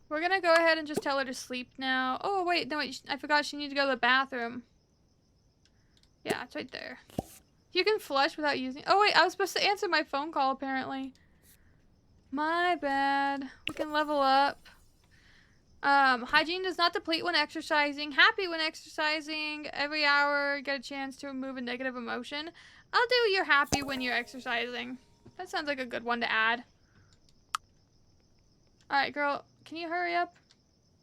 We're gonna go ahead and just tell her to sleep now. Oh, wait, no, wait, I forgot she needs to go to the bathroom. Yeah, it's right there. You can flush without using... Oh, wait, I was supposed to answer my phone call, apparently. My bad. We can level up. Hygiene does not deplete when exercising. Happy when exercising. Every hour, get a chance to remove a negative emotion. I'll do you're happy when you're exercising. That sounds like a good one to add. Alright, girl. Can you hurry up?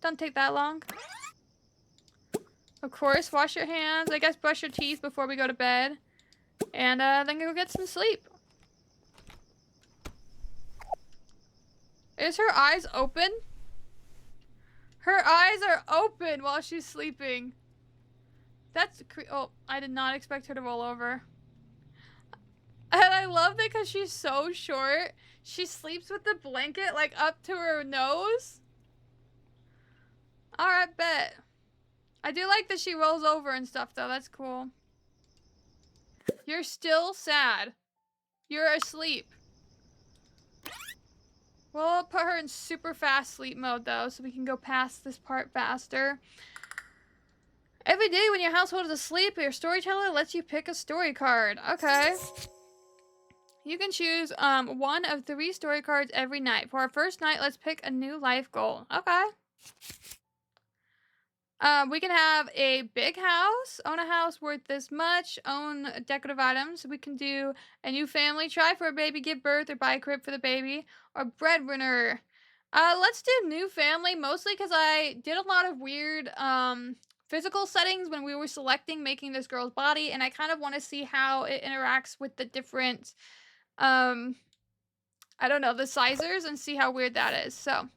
Don't take that long. Of course, wash your hands. I guess brush your teeth before we go to bed. And then go get some sleep. Is her eyes open? Her eyes are open while she's sleeping. That's oh, I did not expect her to roll over. And I love that because she's so short. She sleeps with the blanket like up to her nose. Alright, bet. I do like that she rolls over and stuff though. That's cool. You're still sad. You're asleep. We'll put her in super fast sleep mode though, so we can go past this part faster. Every day when your household is asleep, your storyteller lets you pick a story card. Okay. You can choose one of 3 story cards every night. For our first night, let's pick a new life goal. Okay. We can have a big house, own a house worth this much, own decorative items. We can do a new family, try for a baby, give birth, or buy a crib for the baby, or breadwinner. Let's do new family, mostly because I did a lot of weird, physical settings when we were selecting making this girl's body, and I kind of want to see how it interacts with the different, I don't know, the sizers, and see how weird that is. So,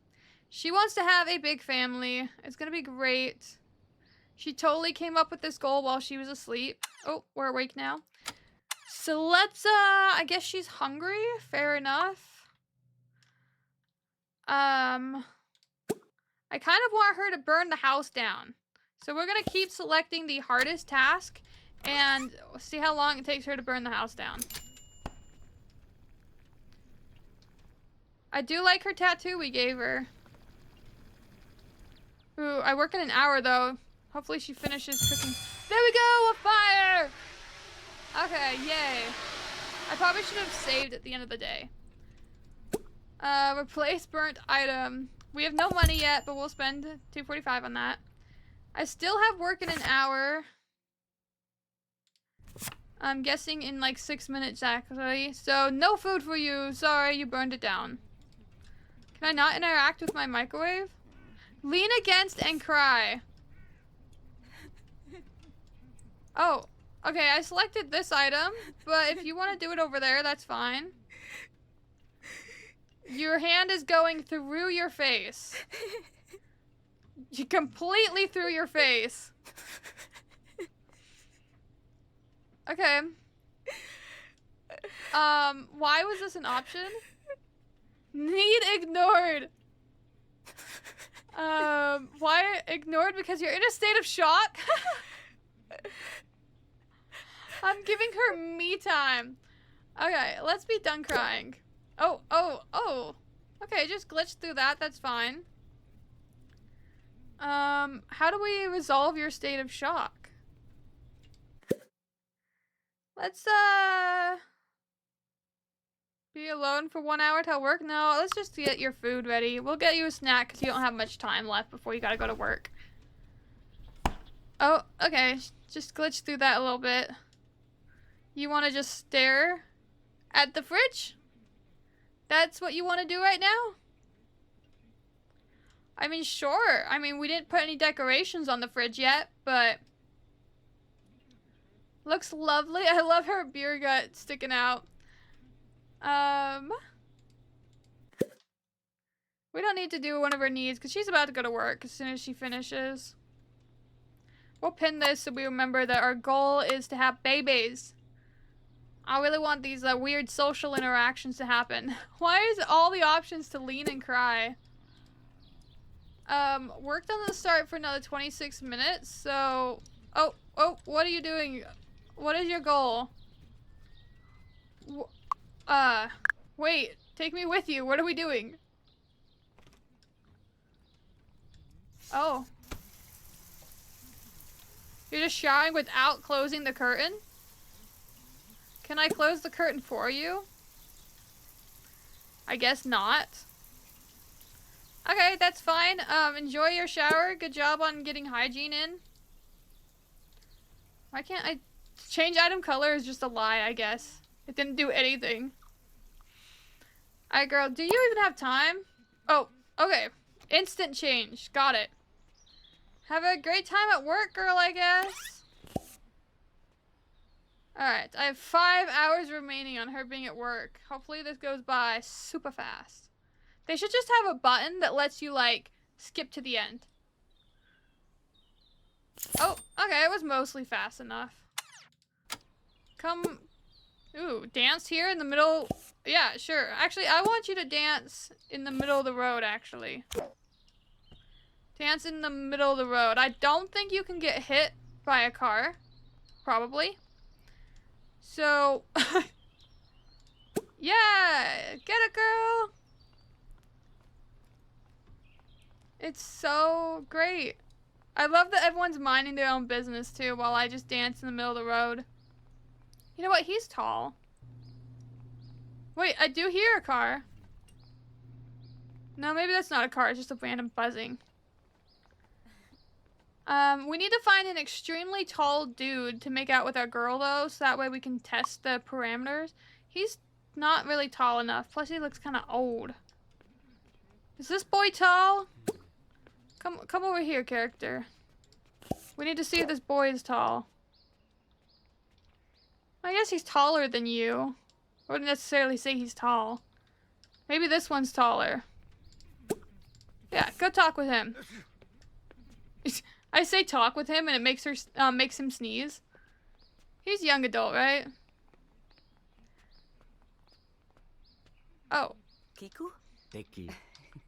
she wants to have a big family. It's gonna be great. She totally came up with this goal while she was asleep. Oh, we're awake now. So let's, I guess she's hungry. Fair enough. I kind of want her to burn the house down. So we're gonna keep selecting the hardest task and see how long it takes her to burn the house down. I do like her tattoo we gave her. Ooh, I work in an hour though. Hopefully she finishes cooking. There we go, a fire! Okay, yay. I probably should have saved at the end of the day. Replace burnt item. We have no money yet, but we'll spend $2.45 on that. I still have work in an hour. I'm guessing in like 6 minutes actually. So no food for you. Sorry, you burned it down. Can I not interact with my microwave? Lean against and cry. Oh, okay, I selected this item, but if you want to do it over there, that's fine. Your hand is going through your face. Completely through your face. Okay. Why was this an option? Need ignored. Why ignored? Because you're in a state of shock? I'm giving her me time. Okay, let's be done crying. Oh. Okay, just glitched through that. That's fine. How do we resolve your state of shock? Let's, be alone for 1 hour till work? No, let's just get your food ready. We'll get you a snack because you don't have much time left before you gotta go to work. Oh, okay. Just glitch through that a little bit. You want to just stare at the fridge? That's what you want to do right now? I mean, sure. I mean, we didn't put any decorations on the fridge yet, but looks lovely. I love her beer gut sticking out. We don't need to do one of her needs because she's about to go to work as soon as she finishes. We'll pin this so we remember that our goal is to have babies. I really want these weird social interactions to happen. Why is all the options to lean and cry? Work doesn't start for another 26 minutes, so... Oh, what are you doing? What is your goal? Wait, take me with you. What are we doing? Oh. You're just showering without closing the curtain? Can I close the curtain for you? I guess not. Okay, that's fine. Enjoy your shower. Good job on getting hygiene in. Why can't I... Change item color is just a lie, I guess. It didn't do anything. Alright, girl. Do you even have time? Oh, okay. Instant change. Got it. Have a great time at work, girl, I guess. Alright, I have 5 hours remaining on her being at work. Hopefully this goes by super fast. They should just have a button that lets you, like, skip to the end. Oh, okay, it was mostly fast enough. Come... Ooh, dance here in the middle... Yeah, sure. Actually, I want you to dance in the middle of the road, actually. Dance in the middle of the road. I don't think you can get hit by a car. Probably. So... yeah! Get it, girl! It's so great. I love that everyone's minding their own business, too, while I just dance in the middle of the road. You know what? He's tall. Wait, I do hear a car. No, maybe that's not a car. It's just a random buzzing. We need to find an extremely tall dude to make out with our girl, though, so that way we can test the parameters. He's not really tall enough, plus he looks kind of old. Is this boy tall? Come over here, character. We need to see if this boy is tall. I guess he's taller than you. I wouldn't necessarily say he's tall. Maybe this one's taller. Yeah, go talk with him. I say talk with him and it makes him sneeze. He's young adult, right? Oh. Kiku? Teki.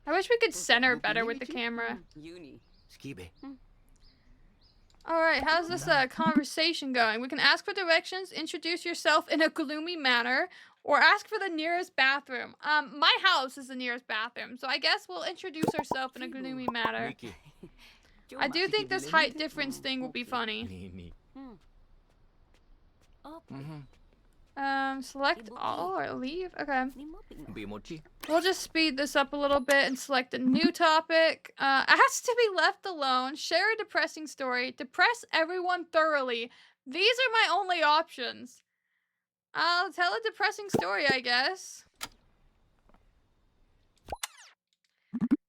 I wish we could center better with the camera. Uni. Skibe. Alright, how's this conversation going? We can ask for directions, introduce yourself in a gloomy manner, or ask for the nearest bathroom. My house is the nearest bathroom, so I guess we'll introduce ourselves in a gloomy manner. I do think this height difference thing will be funny. Select all or leave? Okay. We'll just speed this up a little bit and select a new topic. Ask to be left alone. Share a depressing story. Depress everyone thoroughly. These are my only options. I'll tell a depressing story, I guess.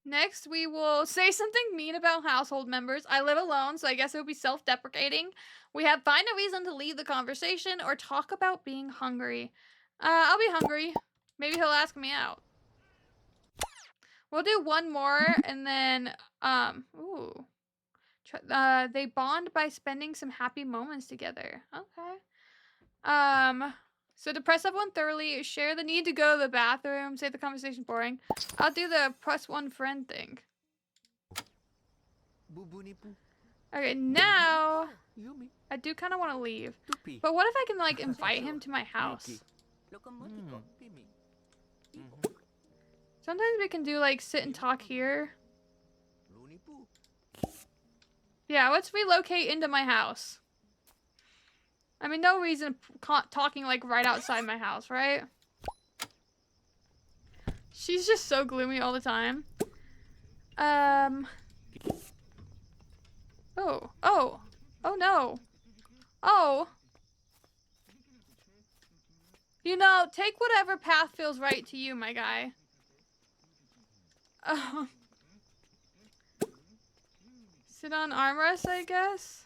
Next, we will say something mean about household members. I live alone, so I guess it would be self-deprecating. We have find a reason to leave the conversation or talk about being hungry. I'll be hungry. Maybe he'll ask me out. We'll do one more and then, ooh. They bond by spending some happy moments together. Okay. So depress everyone thoroughly, share the need to go to the bathroom, say the conversation's boring. I'll do the press one friend thing. Okay, now I do kind of want to leave. But what if I can like invite him to my house? Sometimes we can do like sit and talk here. Yeah, let's relocate into my house. I mean, no reason talking like right outside my house, right? She's just so gloomy all the time. Oh no. Oh. You know, take whatever path feels right to you, my guy. Sit on armrest, I guess.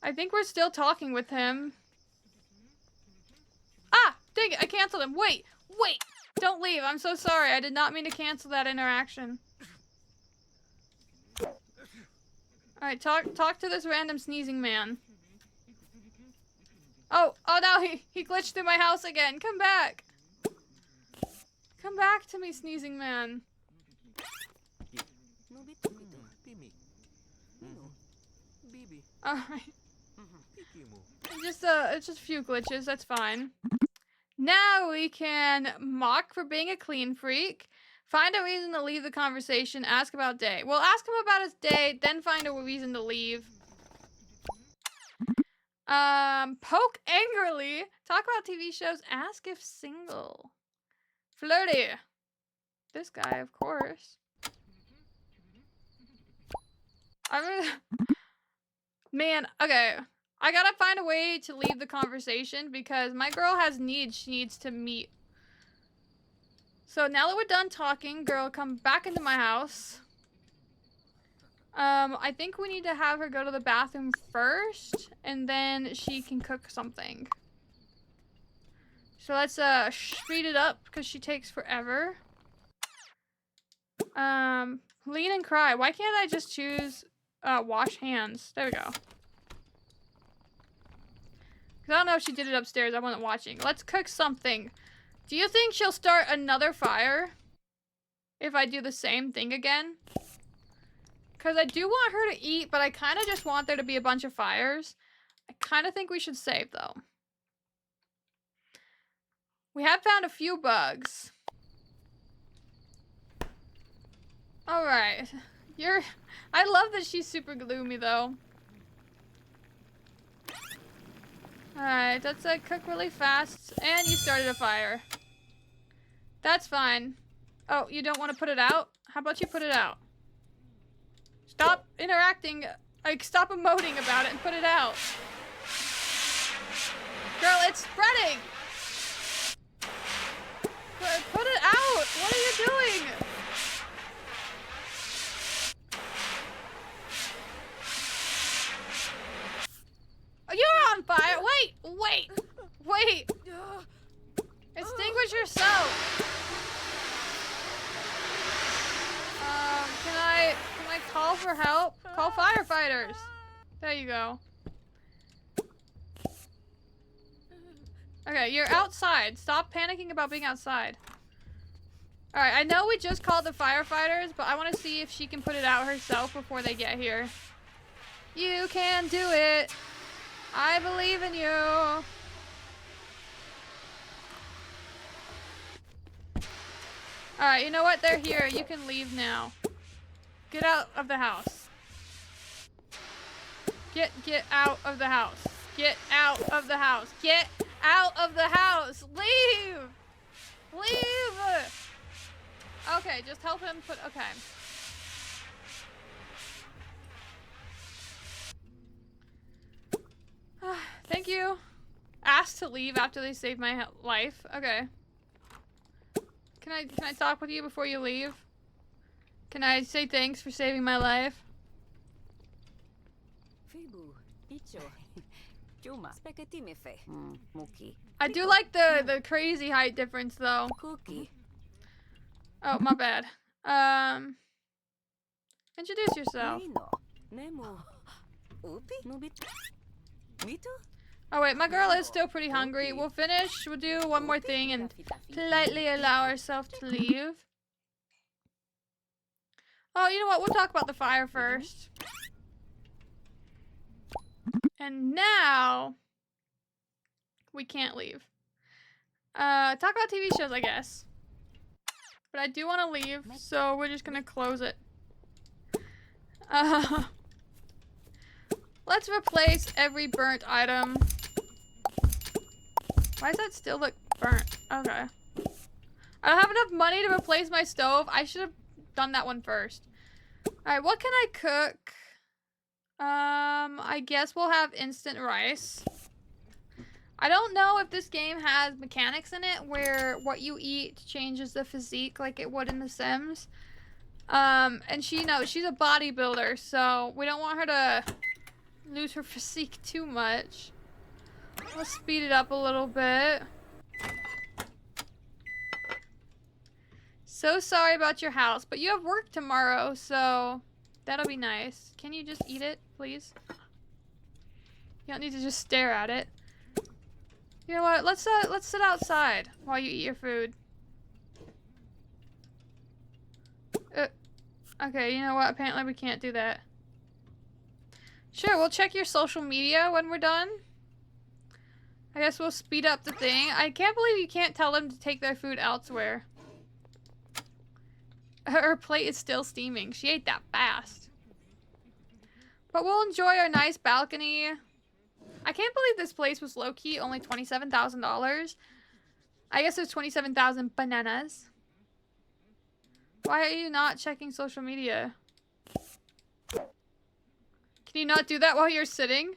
I think we're still talking with him. Ah! Dang it, I canceled him. Wait! Don't leave. I'm so sorry. I did not mean to cancel that interaction. Alright, talk to this random sneezing man. Oh no, he glitched through my house again. Come back. Come back to me, sneezing man. Alright. It's just a few glitches, that's fine. Now we can mock for being a clean freak. Find a reason to leave the conversation, ask about day. We'll ask him about his day, then find a reason to leave. Poke angrily. Talk about TV shows, ask if single. Flirty. This guy, of course. Man, okay. I gotta find a way to leave the conversation because my girl has needs she needs to meet. So now that we're done talking, girl, come back into my house. I think we need to have her go to the bathroom first, and then she can cook something. So let's speed it up because she takes forever. Lean and cry. Why can't I just choose wash hands? There we go. I don't know if she did it upstairs. I wasn't watching. Let's cook something. Do you think she'll start another fire if I do the same thing again? Because I do want her to eat, but I kind of just want there to be a bunch of fires. I kind of think we should save, though. We have found a few bugs. Alright. I love that she's super gloomy, though. Alright, let's cook really fast. And you started a fire. That's fine. Oh, you don't want to put it out? How about you put it out? Stop interacting. Like, stop emoting about it and put it out. Girl, it's spreading. Put it out. What are you doing? You're on fire. Wait. Extinguish yourself. Can I call for help? Call firefighters. There you go. Okay, you're outside. Stop panicking about being outside. Alright, I know we just called the firefighters, but I want to see if she can put it out herself before they get here. You can do it. I believe in you. Alright, you know what? They're here. You can leave now. Get out of the house. Get out of the house. Get out of the house. Get out of the house. Leave! Leave! Okay, just help him put... Okay. Thank you. Asked to leave after they saved my life. Okay. Can I talk with you before you leave? Can I say thanks for saving my life? I do like the crazy height difference though. Oh, my bad. Introduce yourself. Oh wait, my girl is still pretty hungry. We'll finish, we'll do one more thing and politely allow ourselves to leave. Oh, you know what? We'll talk about the fire first. And now we can't leave. Talk about TV shows, I guess. But I do want to leave, so we're just gonna close it. Let's replace every burnt item. Why does that still look burnt? Okay. I don't have enough money to replace my stove. I should have done that one first. Alright, what can I cook? I guess we'll have instant rice. I don't know if this game has mechanics in it where what you eat changes the physique like it would in The Sims. And she's a bodybuilder, so we don't want her to lose her physique too much. Let's speed it up a little bit. So sorry about your house, but you have work tomorrow, so that'll be nice. Can you just eat it, please? You don't need to just stare at it. You know what? Let's sit outside while you eat your food. Okay, you know what? Apparently we can't do that. Sure, we'll check your social media when we're done. I guess we'll speed up the thing. I can't believe you can't tell them to take their food elsewhere. Her plate is still steaming. She ate that fast. But we'll enjoy our nice balcony. I can't believe this place was low-key only $27,000. I guess there's 27,000 bananas. Why are you not checking social media? Can you not do that while you're sitting?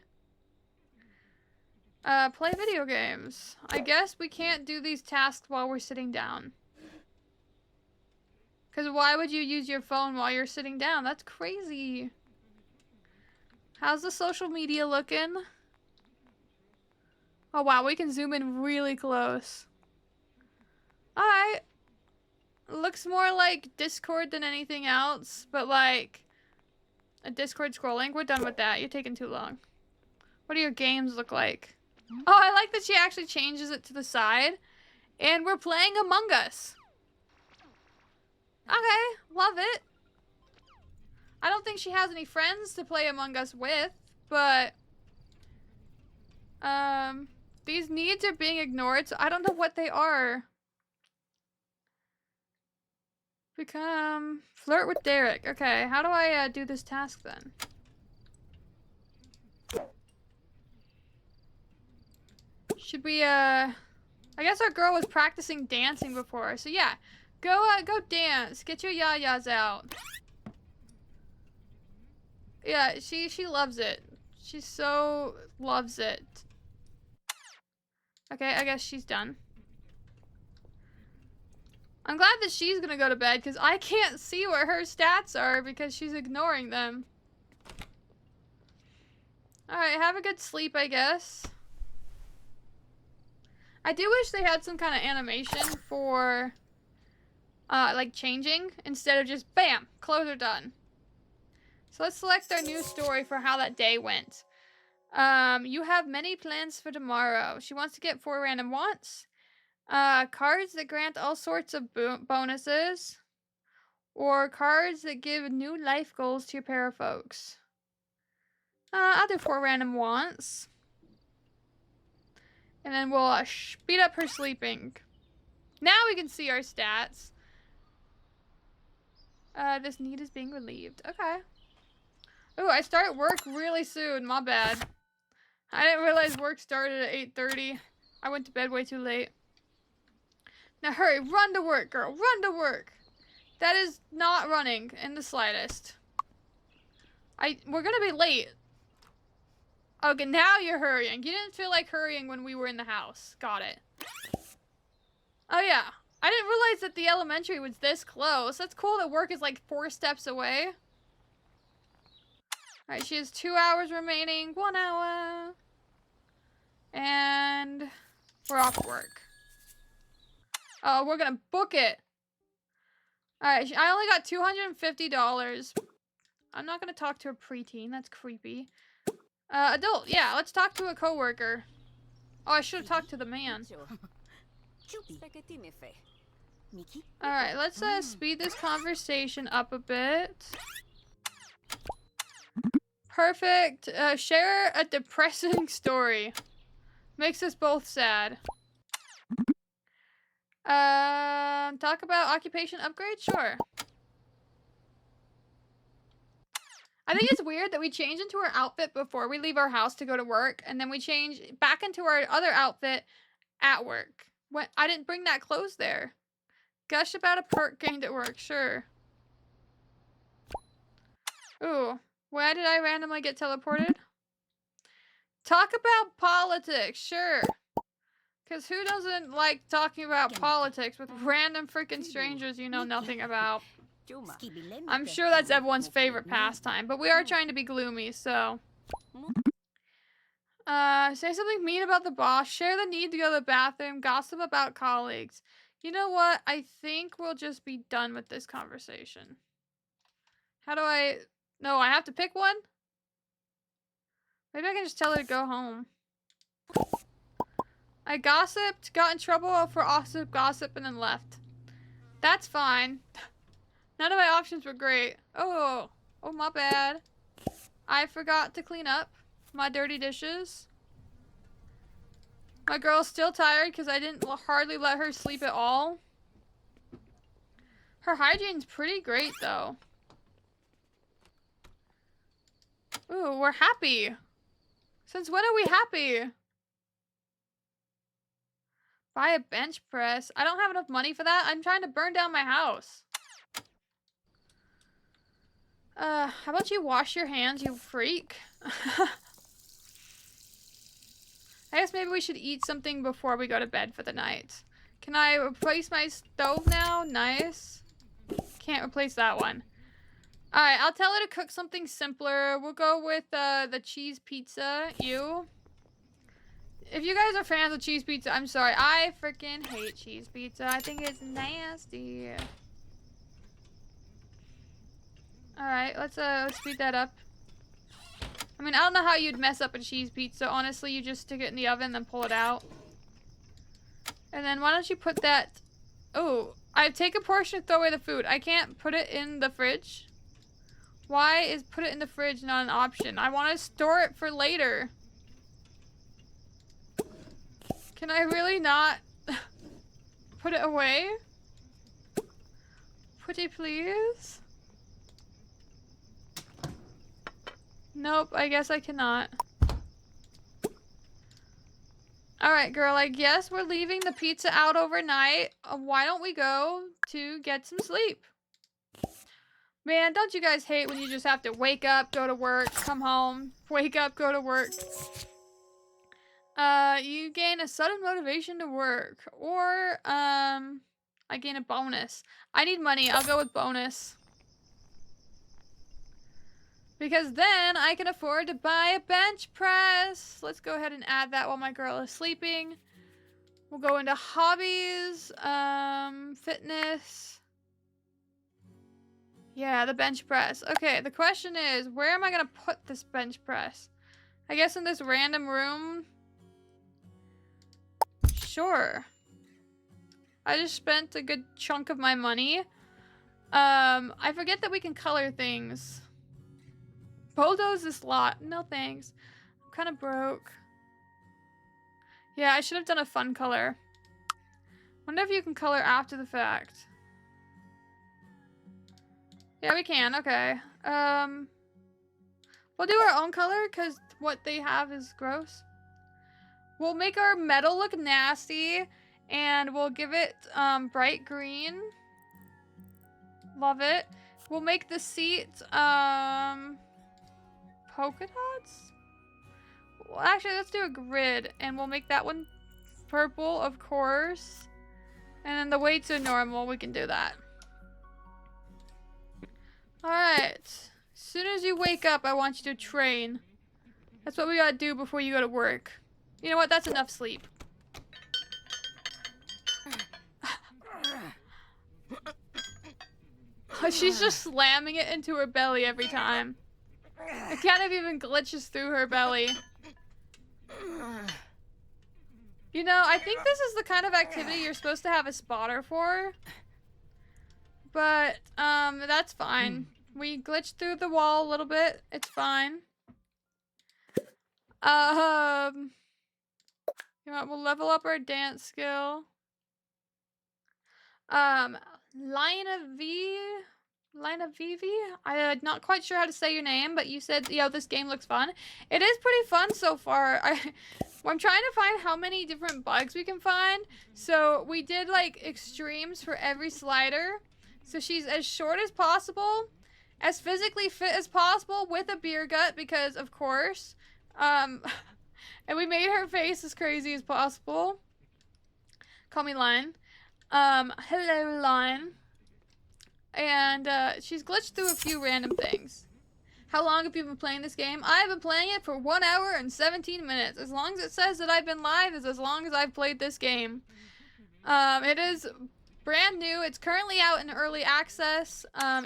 Play video games. I guess we can't do these tasks while we're sitting down. Because why would you use your phone while you're sitting down? That's crazy. How's the social media looking? Oh wow, we can zoom in really close. Alright. Looks more like Discord than anything else, but like a Discord scrolling. We're done with that. You're taking too long. What do your games look like? Oh, I like that she actually changes it to the side. And we're playing Among Us. Okay, love it. I don't think she has any friends to play Among Us with, but these needs are being ignored, so I don't know what they are. Flirt with Derek. Okay, how do I do this task then? Should we I guess our girl was practicing dancing before, so yeah. Go dance. Get your yayas out. Yeah, she loves it. She so loves it. Okay, I guess she's done. I'm glad that she's gonna go to bed because I can't see where her stats are because she's ignoring them. Alright, have a good sleep, I guess. I do wish they had some kind of animation for, like changing instead of just BAM! Clothes are done. So let's select our new story for how that day went. You have many plans for tomorrow. She wants to get 4 random wants. Cards that grant all sorts of bonuses. Or cards that give new life goals to your pair of folks. I'll do 4 random wants. And then we'll speed up her sleeping. Now we can see our stats. This need is being relieved. Okay. Ooh, I start work really soon. My bad. I didn't realize work started at 8:30. I went to bed way too late. Now hurry, run to work, girl. Run to work. That is not running in the slightest. We're gonna be late. Okay, now you're hurrying. You didn't feel like hurrying when we were in the house. Got it. Oh yeah. I didn't realize that the elementary was this close. That's cool that work is like 4 steps away. Alright, she has 2 hours remaining. 1 hour. And we're off work. Oh, we're gonna book it. Alright, I only got $250. I'm not gonna talk to a preteen. That's creepy. Adult. Yeah, let's talk to a coworker. Oh, I should have talked to the man. Alright, let's speed this conversation up a bit. Perfect. Share a depressing story. Makes us both sad. Talk about occupation upgrade? Sure. I think it's weird that we change into our outfit before we leave our house to go to work, and then we change back into our other outfit at work. When I didn't bring that clothes there. Gush about a perk gained at work, sure. Ooh, why did I randomly get teleported? Talk about politics, sure. Because who doesn't like talking about politics with random freaking strangers you know nothing about? I'm sure that's everyone's favorite pastime, but we are trying to be gloomy, so. Say something mean about the boss, share the need to go to the bathroom, gossip about colleagues. You know what? I think we'll just be done with this conversation. How do I... No, I have to pick one? Maybe I can just tell her to go home. I gossiped, got in trouble for gossip, and then left. That's fine. None of my options were great. Oh, my bad. I forgot to clean up my dirty dishes. My girl's still tired because I didn't hardly let her sleep at all. Her hygiene's pretty great, though. Ooh, we're happy. Since when are we happy? Buy a bench press. I don't have enough money for that. I'm trying to burn down my house. How about you wash your hands, you freak? I guess maybe we should eat something before we go to bed for the night. Can I replace my stove now? Nice. Can't replace that one. Alright, I'll tell her to cook something simpler. We'll go with the cheese pizza. You. If you guys are fans of cheese pizza, I'm sorry. I freaking hate cheese pizza. I think it's nasty. Alright, let's speed that up. I mean, I don't know how you'd mess up a cheese pizza. Honestly, you just stick it in the oven, then pull it out. And then why don't you put that... Oh, I take a portion and throw away the food. I can't put it in the fridge. Why is put it in the fridge not an option? I want to store it for later. Can I really not put it away? Pretty please? Nope, I guess I cannot. Alright, girl, I guess we're leaving the pizza out overnight. Why don't we go to get some sleep? Man, don't you guys hate when you just have to wake up, go to work, come home, wake up, go to work? You gain a sudden motivation to work, or, I gain a bonus. I need money. I'll go with bonus. Because then I can afford to buy a bench press. Let's go ahead and add that while my girl is sleeping. We'll go into hobbies, fitness. Yeah, the bench press. Okay, the question is, where am I gonna put this bench press? I guess in this random room? Sure. I just spent a good chunk of my money. I forget that we can color things. Bulldoze this lot. No thanks. I'm kind of broke. Yeah, I should have done a fun color. Wonder if you can color after the fact. Yeah, we can. Okay. We'll do our own color because what they have is gross. We'll make our metal look nasty and we'll give it bright green. Love it. We'll make the seat polka dots? Well, actually, let's do a grid and we'll make that one purple, of course. And then the weights are normal. We can do that. Alright. As soon as you wake up, I want you to train. That's what we gotta do before you go to work. You know what? That's enough sleep. She's just slamming it into her belly every time. It kind of even glitches through her belly. You know, I think this is the kind of activity you're supposed to have a spotter for. But, that's fine. We glitched through the wall a little bit. It's fine. You know what? We'll level up our dance skill. Lina Vivi? I'm not quite sure how to say your name, but you said, yo, this game looks fun. It is pretty fun so far. I'm trying to find how many different bugs we can find. So we did like extremes for every slider. So she's as short as possible, as physically fit as possible with a beer gut because of course. And we made her face as crazy as possible. Call me Lion. Hello Lion. And she's glitched through a few random things. How long have you been playing this game? I've been playing it for 1 hour and 17 minutes. As long as it says that I've been live is as long as I've played this game. It is brand new. It's currently out in early access. I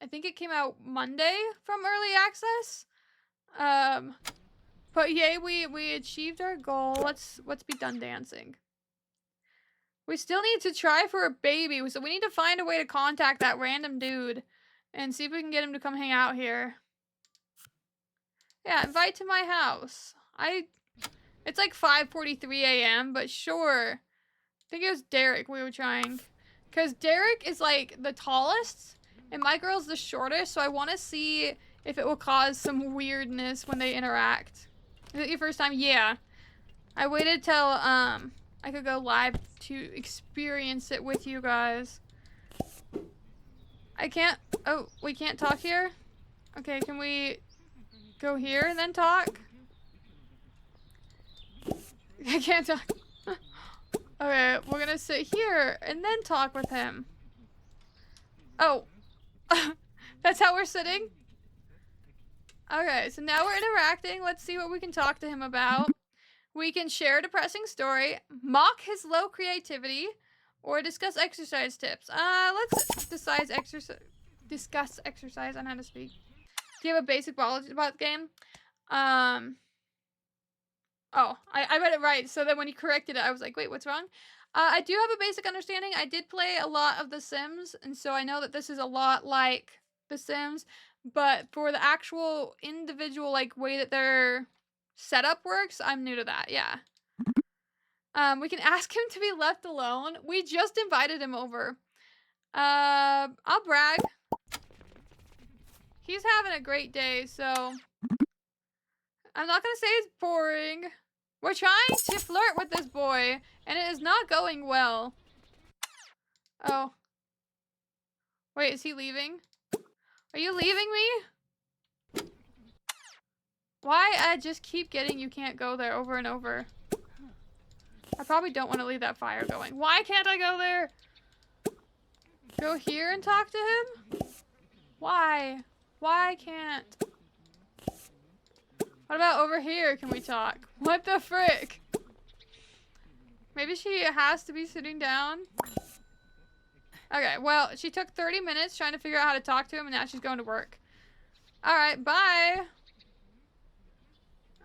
think it came out Monday from early access. But yay, we achieved our goal. Let's be done dancing. We still need to try for a baby, so we need to find a way to contact that random dude and see if we can get him to come hang out here. Yeah, invite to my house. It's like 5:43 a.m., but sure. I think it was Derek we were trying. Because Derek is like the tallest, and my girl's the shortest, so I want to see if it will cause some weirdness when they interact. Is it your first time? Yeah. I waited till, I could go live to experience it with you guys. Oh, we can't talk here? Okay, can we go here and then talk? I can't talk. Okay, we're gonna sit here and then talk with him. Oh. That's how we're sitting? Okay, so now we're interacting. Let's see what we can talk to him about. We can share a depressing story, mock his low creativity, or discuss exercise tips. Let's discuss exercise on how to speak. Do you have a basic knowledge about the game? Oh, I read it right, so that when he corrected it, I was like, wait, what's wrong? I do have a basic understanding. I did play a lot of The Sims, and so I know that this is a lot like The Sims, but for the actual individual, like, way that their setup works, I'm new to that, yeah. We can ask him to be left alone. We just invited him over. I'll brag. He's having a great day, so I'm not gonna say it's boring. We're trying to flirt with this boy, and it is not going well. Oh. Wait, is he leaving? Are you leaving me? Why I just keep getting you can't go there over and over? I probably don't want to leave that fire going. Why can't I go there? Go here and talk to him? Why? Why can't? What about over here? Can we talk? What the frick? Maybe she has to be sitting down. Okay, well, she took 30 minutes trying to figure out how to talk to him, and now she's going to work. Alright, bye.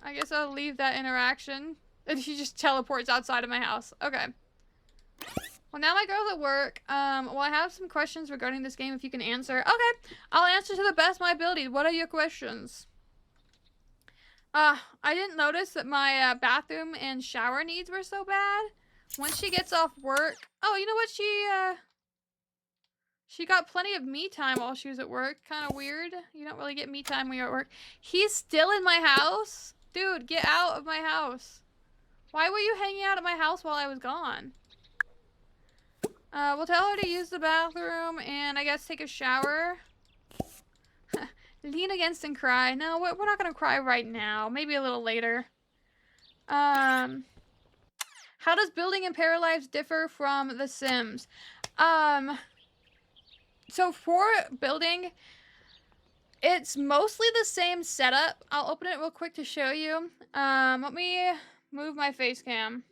I guess I'll leave that interaction. And she just teleports outside of my house. Okay. Well, now my girl's at work. Well, I have some questions regarding this game if you can answer. Okay, I'll answer to the best of my ability. What are your questions? I didn't notice that my bathroom and shower needs were so bad. Once she gets off work... Oh, you know what? She got plenty of me time while she was at work. Kind of weird. You don't really get me time when you're at work. He's still in my house? Dude, get out of my house. Why were you hanging out at my house while I was gone? We'll tell her to use the bathroom and I guess take a shower. Lean against and cry. No, we're not gonna cry right now. Maybe a little later. How does building in Paralives differ from The Sims? So for building, it's mostly the same setup. I'll open it real quick to show you. Let me move my face cam.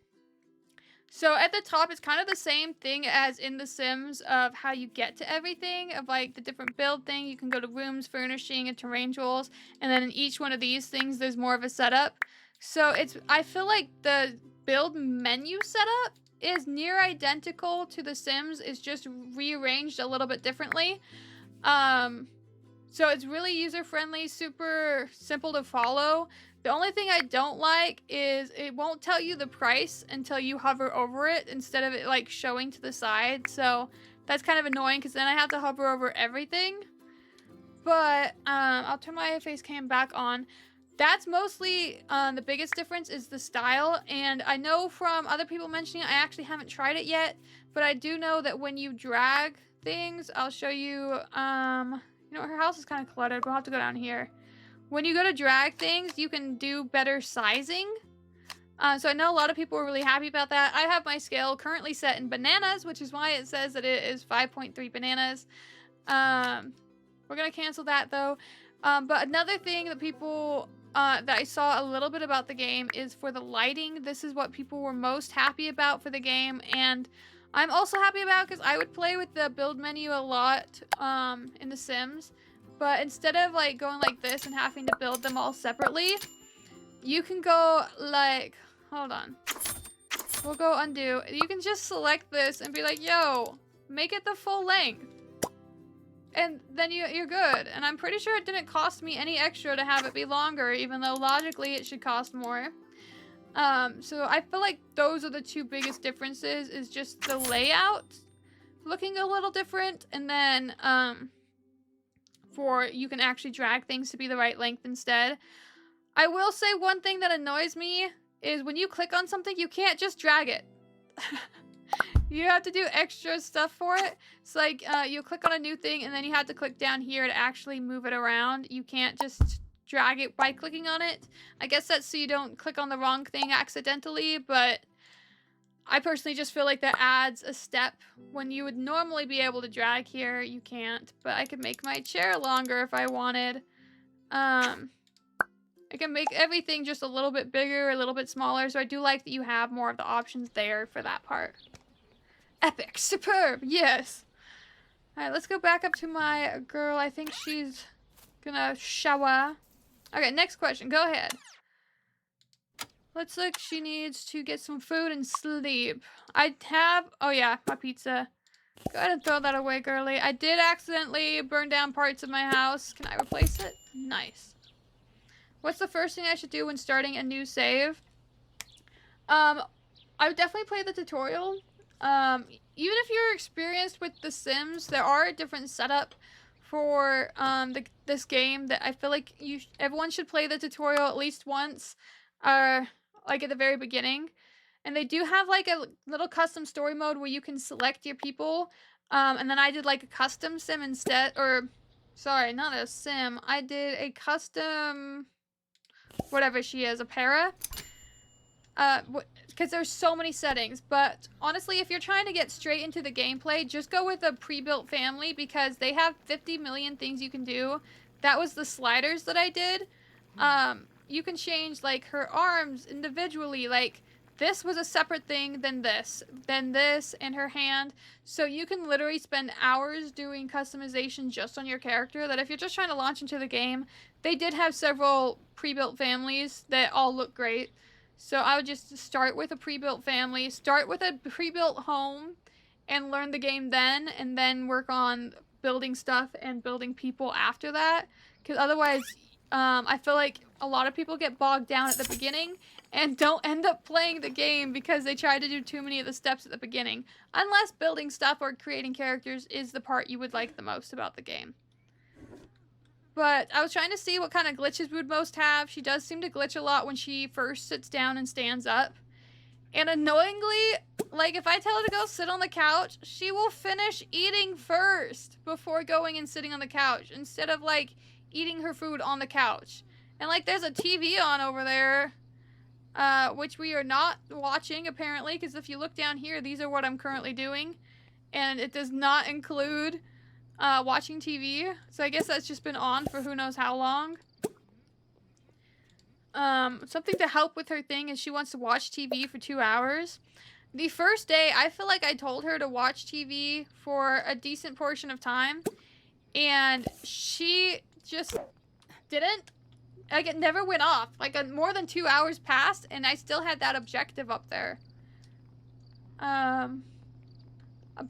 So at the top, it's kind of the same thing as in The Sims of how you get to everything, of like the different build thing. You can go to rooms, furnishing, and terrain tools. And then in each one of these things, there's more of a setup. So I feel like the build menu setup is near identical to The Sims. It's just rearranged a little bit differently. So it's really user-friendly, super simple to follow. The only thing I don't like is it won't tell you the price until you hover over it instead of it like showing to the side. So that's kind of annoying because then I have to hover over everything. But I'll turn my face cam back on. That's mostly the biggest difference is the style. And I know from other people mentioning it, I actually haven't tried it yet. But I do know that when you drag things, I'll show you, you know, her house is kind of cluttered. We'll have to go down here. When you go to drag things, you can do better sizing. So I know a lot of people are really happy about that. I have my scale currently set in bananas, which is why it says that it is 5.3 bananas. We're going to cancel that, though. But another thing that people... that I saw a little bit about the game is for the lighting. This is what people were most happy about for the game. And I'm also happy about because I would play with the build menu a lot in The Sims. But instead of like going like this and having to build them all separately, you can go like, hold on. We'll go undo. You can just select this and be like, yo, make it the full length. And then you're good. And I'm pretty sure it didn't cost me any extra to have it be longer, even though logically it should cost more. So I feel like those are the two biggest differences, is just the layout looking a little different, and then for you can actually drag things to be the right length instead. I will say one thing that annoys me is when you click on something, you can't just drag it. You have to do extra stuff for it. It's like you click on a new thing and then you have to click down here to actually move it around. You can't just drag it by clicking on it. I guess that's so you don't click on the wrong thing accidentally, but I personally just feel like that adds a step. When you would normally be able to drag here, you can't. But I could make my chair longer if I wanted. I can make everything just a little bit bigger, a little bit smaller, so I do like that you have more of the options there for that part. Epic, superb, yes. Alright, let's go back up to my girl. I think she's gonna shower. Okay, next question, go ahead. Looks like she needs to get some food and sleep. I have, oh yeah, my pizza. Go ahead and throw that away, girly. I did accidentally burn down parts of my house. Can I replace it? Nice. What's the first thing I should do when starting a new save? I would definitely play the tutorial. Even if you're experienced with The Sims, there are a different setup for this game that I feel like everyone should play the tutorial at least once, like at the very beginning. And they do have like a little custom story mode where you can select your people. And then I did like a custom sim instead, or Sorry, not a sim. I did a custom, whatever she is, a para. Because there's so many settings, but honestly, if you're trying to get straight into the gameplay, just go with a pre-built family because they have 50 million things you can do. That was the sliders that I did. You can change, like, her arms individually, like, this was a separate thing than this, and her hand. So you can literally spend hours doing customization just on your character, that if you're just trying to launch into the game, they did have several pre-built families that all look great. So I would just start with a pre-built family, start with a pre-built home, and learn the game then, and then work on building stuff and building people after that. Because otherwise, I feel like a lot of people get bogged down at the beginning and don't end up playing the game because they try to do too many of the steps at the beginning. Unless building stuff or creating characters is the part you would like the most about the game. But I was trying to see what kind of glitches we would most have. She does seem to glitch a lot when she first sits down and stands up. And annoyingly, like, if I tell her to go sit on the couch, she will finish eating first before going and sitting on the couch, instead of, like, eating her food on the couch. And, like, there's a TV on over there, which we are not watching, apparently, because if you look down here, these are what I'm currently doing. And it does not include watching TV, so I guess that's just been on for who knows how long. Something to help with her thing is she wants to watch TV for 2 hours. The first day, I feel like I told her to watch TV for a decent portion of time, and she just didn't. Like, it never went off. Like, more than 2 hours passed, and I still had that objective up there.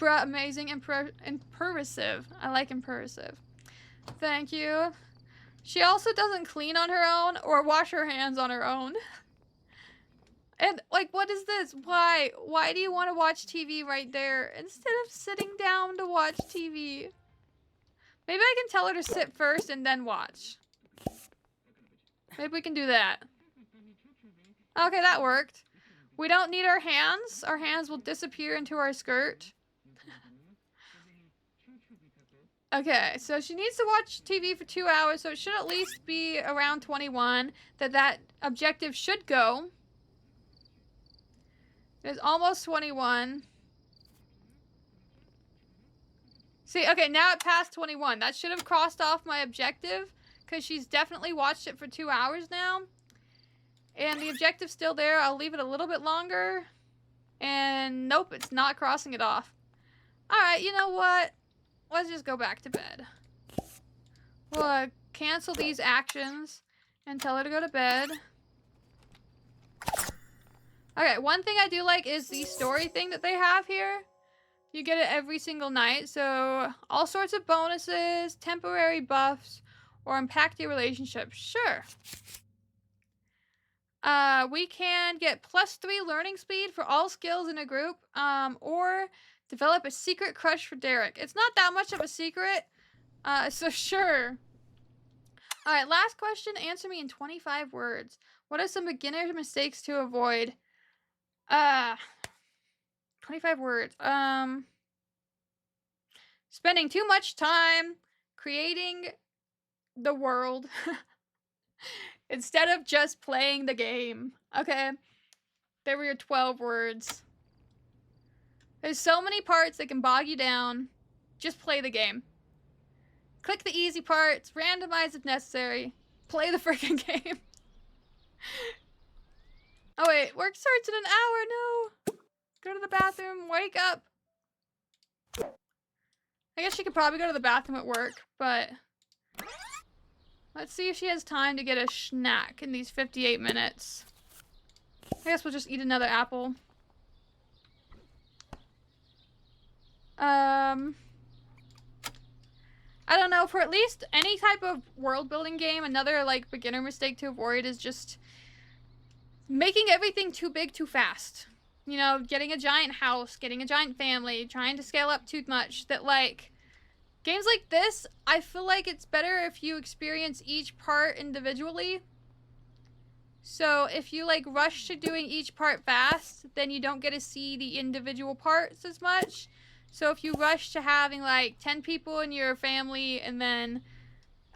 Amazing, impulsive. I like impulsive. Thank you. She also doesn't clean on her own or wash her hands on her own. And, like, what is this? Why? Why do you want to watch TV right there instead of sitting down to watch TV? Maybe I can tell her to sit first and then watch. Maybe we can do that. Okay, that worked. We don't need our hands. Our hands will disappear into our skirt. Okay, so she needs to watch TV for 2 hours, so it should at least be around 21 that objective should go. It's almost 21. See, okay, now it passed 21. That should have crossed off my objective, because she's definitely watched it for 2 hours now. And the objective's still there. I'll leave it a little bit longer. And nope, it's not crossing it off. Alright, you know what? Let's just go back to bed. We'll cancel these actions and tell her to go to bed. Okay, one thing I do like is the story thing that they have here. You get it every single night. So, all sorts of bonuses, temporary buffs, or impact your relationship. Sure. We can get +3 learning speed for all skills in a group, or develop a secret crush for Derek. It's not that much of a secret, so sure. Alright, last question. Answer me in 25 words. What are some beginner mistakes to avoid? 25 words. Spending too much time creating the world instead of just playing the game. Okay? There were your 12 words. There's so many parts that can bog you down. Just play the game. Click the easy parts, randomize if necessary. Play the freaking game. Oh wait, work starts in an hour, no! Go to the bathroom, wake up! I guess she could probably go to the bathroom at work, but... Let's see if she has time to get a snack in these 58 minutes. I guess we'll just eat another apple. I don't know, for at least any type of world building game, another like beginner mistake to avoid is just making everything too big too fast. You know, getting a giant house, getting a giant family, trying to scale up too much. That like, games like this, I feel like it's better if you experience each part individually. So if you like rush to doing each part fast, then you don't get to see the individual parts as much. So if you rush to having like 10 people in your family and then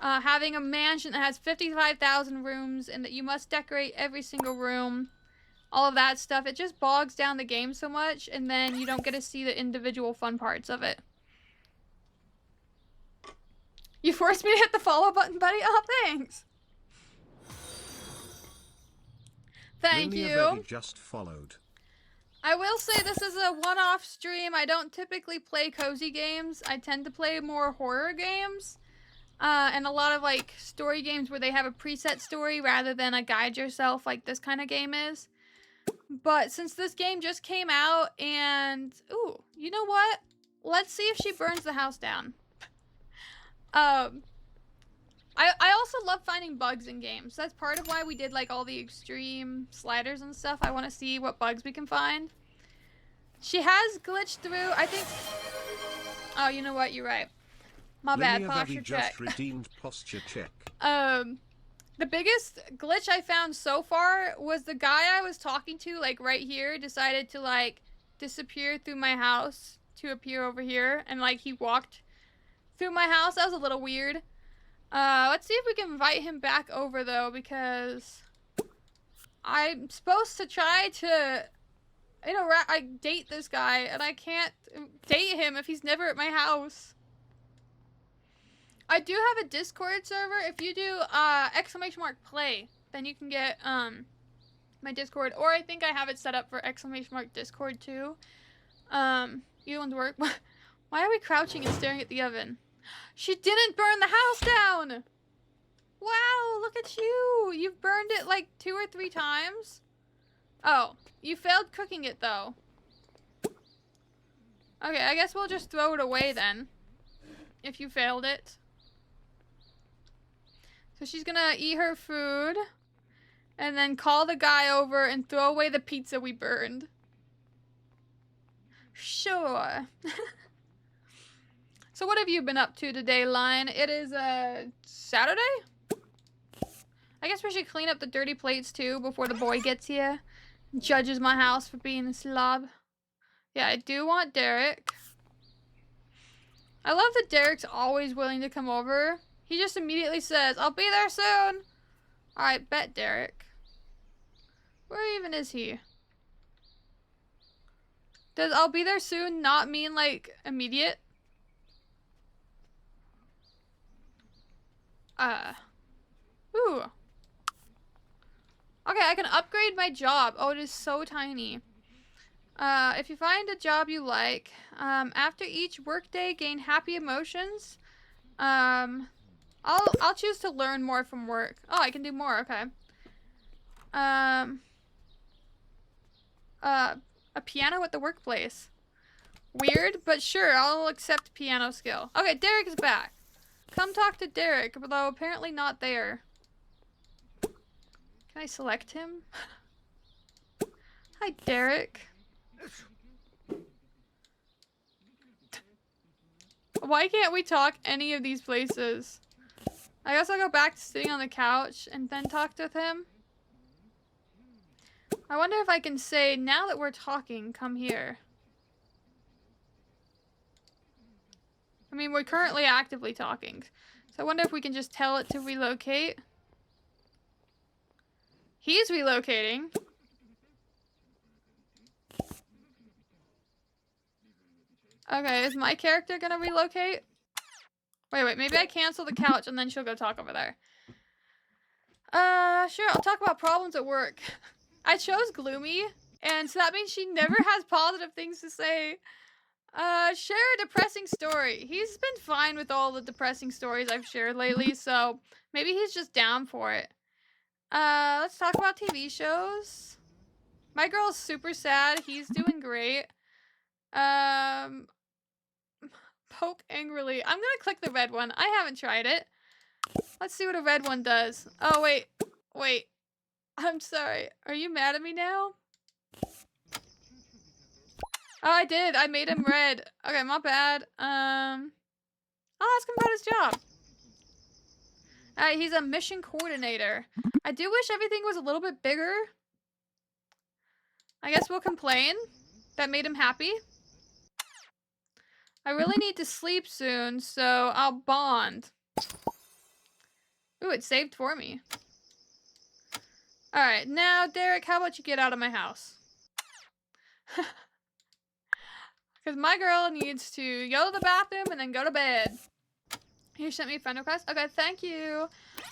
having a mansion that has 55,000 rooms and that you must decorate every single room, all of that stuff, it just bogs down the game so much, and then you don't get to see the individual fun parts of it. You forced me to hit the follow button, buddy? Oh, thanks. Thank you. Just followed. I will say this is a one-off stream. I don't typically play cozy games. I tend to play more horror games. And a lot of, like, story games where they have a preset story rather than a guide yourself like this kind of game is. But since this game just came out and... Ooh, you know what? Let's see if she burns the house down. I also love finding bugs in games. That's part of why we did, like, all the extreme sliders and stuff. I want to see what bugs we can find. She has glitched through, I think... Oh, you know what? You're right. My bad, posture check. Just redeemed posture check. The biggest glitch I found so far was the guy I was talking to, like, right here, decided to, like, disappear through my house to appear over here, and, like, he walked through my house. That was a little weird. Let's see if we can invite him back over, though, because I'm supposed to try to, you know, I date this guy, and I can't date him if he's never at my house. I do have a Discord server. If you do !play, then you can get my Discord, or I think I have it set up for !Discord too. Either one's work. Why are we crouching and staring at the oven? She didn't burn the house down! Wow, look at you! You've burned it like 2 or 3 times. Oh, you failed cooking it though. Okay, I guess we'll just throw it away then, if you failed it. So she's gonna eat her food, and then call the guy over and throw away the pizza we burned. Sure. So what have you been up to today, Lion? It is, Saturday? I guess we should clean up the dirty plates, too, before the boy gets here. Judges my house for being a slob. Yeah, I do want Derek. I love that Derek's always willing to come over. He just immediately says, I'll be there soon. Alright, bet Derek. Where even is he? Does I'll be there soon not mean, like, immediate? Ooh. Okay, I can upgrade my job. Oh, it is so tiny. If you find a job you like, after each workday, gain happy emotions. I'll choose to learn more from work. Oh, I can do more. Okay. A piano at the workplace. Weird, but sure, I'll accept piano skill. Okay, Derek is back. Come talk to Derek, although apparently not there. Can I select him? Hi, Derek. Why can't we talk any of these places? I guess I'll go back to sitting on the couch and then talk with him. I wonder if I can say, now that we're talking, come here. I mean, we're currently actively talking. So I wonder if we can just tell it to relocate. He's relocating. Okay, is my character gonna relocate? Wait, maybe I cancel the couch and then she'll go talk over there. Sure, I'll talk about problems at work. I chose gloomy, and so that means she never has positive things to say. Share a depressing story. He's been fine with all the depressing stories I've shared lately, so maybe he's just down for it. Let's talk about TV shows. My girl's super sad. He's doing great. Poke angrily. I'm gonna click the red one. I haven't tried it. Let's see what a red one does. Oh, wait. I'm sorry. Are you mad at me now? Oh, I did. I made him red. Okay, my bad. I'll ask him about his job. He's a mission coordinator. I do wish everything was a little bit bigger. I guess we'll complain. That made him happy. I really need to sleep soon, so I'll bond. Ooh, it saved for me. Alright, now, Derek, how about you get out of my house? Because my girl needs to go to the bathroom and then go to bed. You sent me a friend request? Okay, thank you.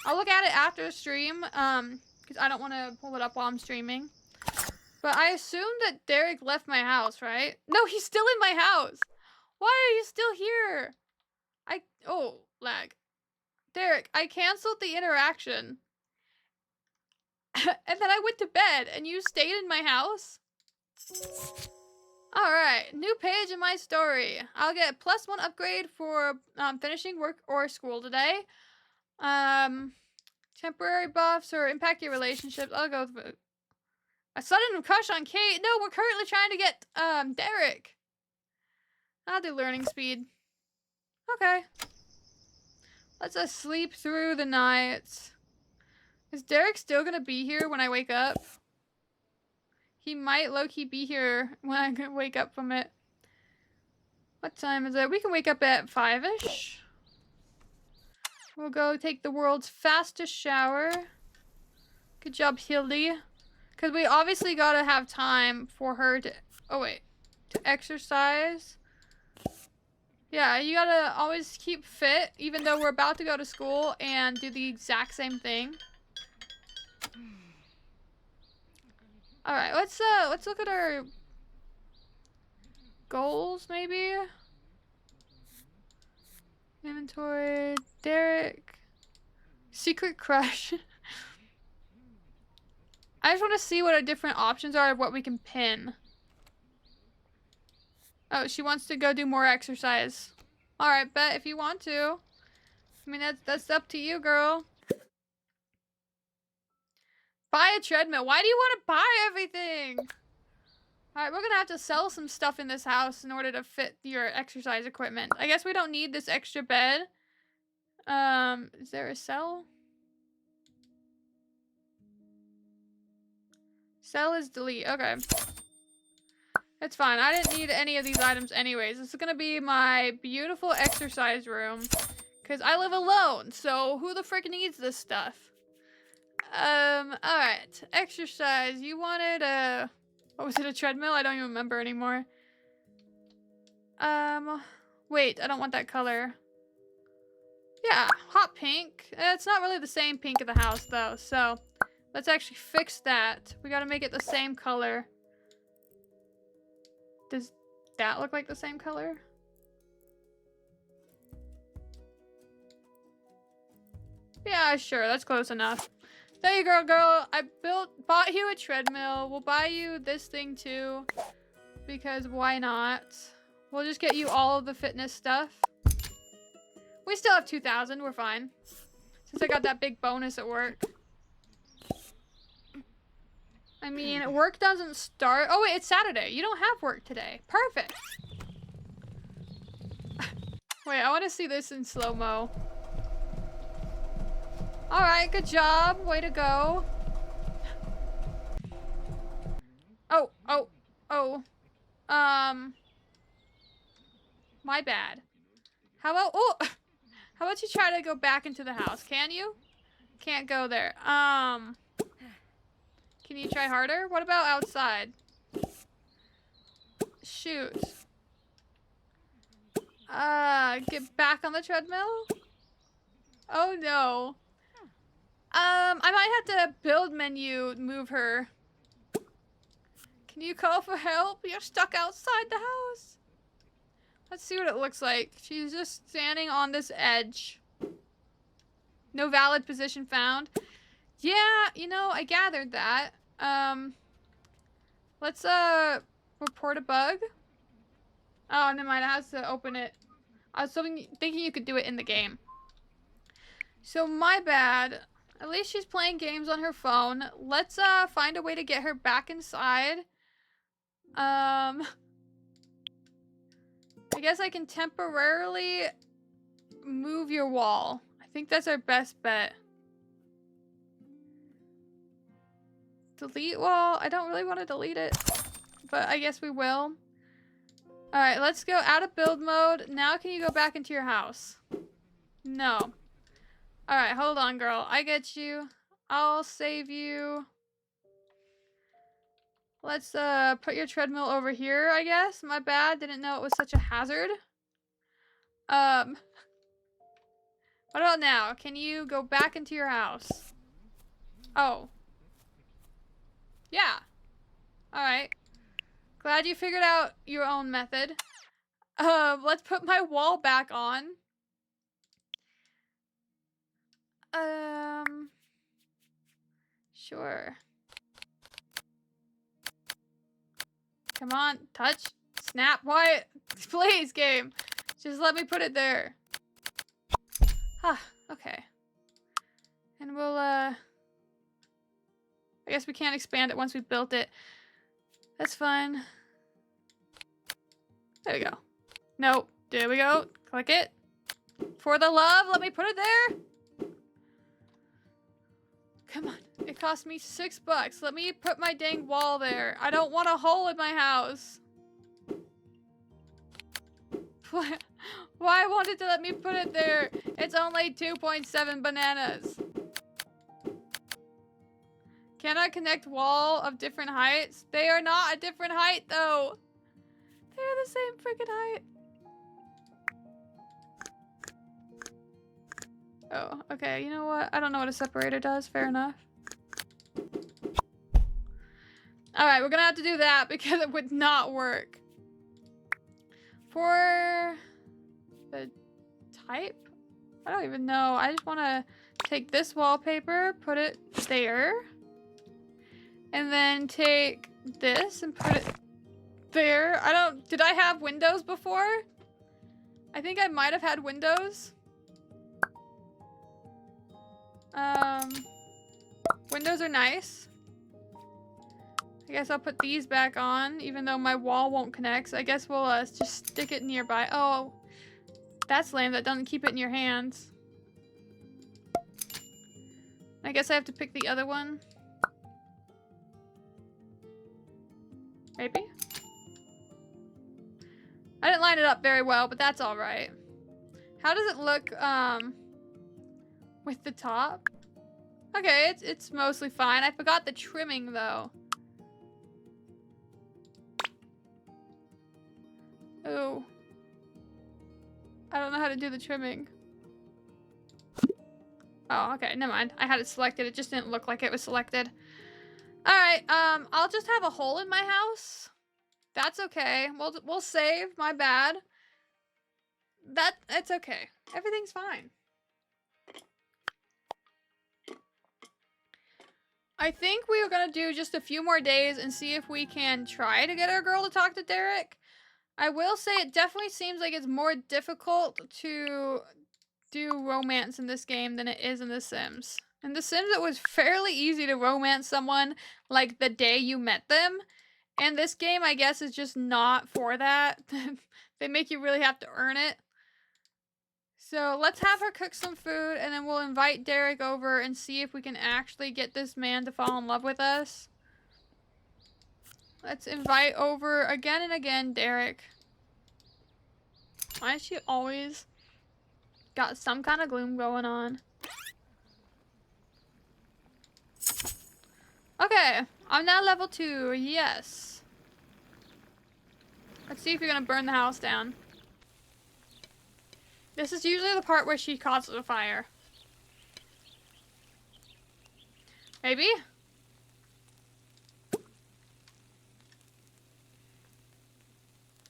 I'll look at it after the stream, because I don't want to pull it up while I'm streaming. But I assume that Derek left my house, right? No, he's still in my house! Why are you still here? Oh, lag. Derek, I canceled the interaction. And then I went to bed, and you stayed in my house? Alright, new page in my story. I'll get +1 upgrade for finishing work or school today. Temporary buffs or impact your relationships. I'll go with a sudden crush on Kate. No, we're currently trying to get Derek. I'll do learning speed. Okay. Let's just sleep through the night. Is Derek still gonna be here when I wake up? He might low-key be here when I wake up from it. What time is it? We can wake up at 5-ish. We'll go take the world's fastest shower. Good job, Hildy. Because we obviously gotta have time for her to... Oh, wait. To exercise. Yeah, you gotta always keep fit, even though we're about to go to school and do the exact same thing. Alright, let's look at our goals, maybe? Inventory, Derek. Secret crush. I just want to see what our different options are of what we can pin. Oh, she wants to go do more exercise. Alright, bet if you want to. I mean, that's up to you, girl. Buy a treadmill. Why do you want to buy everything? Alright, we're gonna have to sell some stuff in this house in order to fit your exercise equipment. I guess we don't need this extra bed. Is there a sell? Sell is delete. Okay. It's fine. I didn't need any of these items anyways. This is gonna be my beautiful exercise room. Because I live alone, so who the frick needs this stuff? Alright. Exercise. You wanted a... What was it, a treadmill? I don't even remember anymore. Wait, I don't want that color. Yeah, hot pink. It's not really the same pink of the house, though, so... Let's actually fix that. We gotta make it the same color. Does that look like the same color? Yeah, sure, that's close enough. There you go, girl. I bought you a treadmill. We'll buy you this thing too. Because why not? We'll just get you all of the fitness stuff. We still have 2,000. We're fine. Since I got that big bonus at work. I mean, work doesn't start. Oh, wait, it's Saturday. You don't have work today. Perfect. Wait, I want to see this in slow-mo. Alright, good job. Way to go. Oh. My bad. How about you try to go back into the house? Can you? Can't go there. Can you try harder? What about outside? Shoot. Get back on the treadmill? Oh no. I might have to build menu move her. Can you call for help? You're stuck outside the house. Let's see what it looks like. She's just standing on this edge. No valid position found. Yeah, you know, I gathered that. Let's, report a bug. Oh, never mind. I have to open it. I was thinking you could do it in the game. So, my bad. At least she's playing games on her phone. Let's, find a way to get her back inside. I guess I can temporarily move your wall. I think that's our best bet. Delete wall? I don't really want to delete it, but I guess we will. Alright, let's go out of build mode. Now can you go back into your house? No. Alright, hold on, girl. I get you. I'll save you. Let's put your treadmill over here, I guess. My bad. Didn't know it was such a hazard. What about now? Can you go back into your house? Oh. Yeah. Alright. Glad you figured out your own method. Let's put my wall back on. Sure. Come on, touch, snap, what? Please, game. Just let me put it there. Ah, okay. And we'll, I guess we can't expand it once we've built it. That's fine. There we go. Nope. There we go. Click it. For the love, let me put it there. Come on. It cost me $6. Let me put my dang wall there. I don't want a hole in my house. Why wanted to let me put it there? It's only 2.7 bananas. Can I connect wall of different heights? They are not a different height though. They're the same freaking height. Oh, okay. You know what? I don't know what a separator does. Fair enough. Alright, we're gonna have to do that because it would not work. For the type? I don't even know. I just want to take this wallpaper, put it there. And then take this and put it there. Did I have windows before? I think I might have had windows. Windows are nice. I guess I'll put these back on, even though my wall won't connect. So I guess we'll just stick it nearby. Oh, that's lame. That doesn't keep it in your hands. I guess I have to pick the other one. Maybe? I didn't line it up very well, but that's alright. How does it look, with the top? Okay, it's mostly fine. I forgot the trimming, though. Oh. I don't know how to do the trimming. Oh, okay, never mind. I had it selected. It just didn't look like it was selected. Alright, I'll just have a hole in my house. That's okay. We'll save. My bad. It's okay. Everything's fine. I think we are gonna do just a few more days and see if we can try to get our girl to talk to Derek. I will say it definitely seems like it's more difficult to do romance in this game than it is in The Sims. In The Sims, it was fairly easy to romance someone like the day you met them. And this game, I guess, is just not for that. They make you really have to earn it. So let's have her cook some food and then we'll invite Derek over and see if we can actually get this man to fall in love with us. Let's invite over again and again, Derek. Why is she always got some kind of gloom going on? Okay, I'm now level 2, yes. Let's see if you're gonna burn the house down. This is usually the part where she causes a fire. Maybe?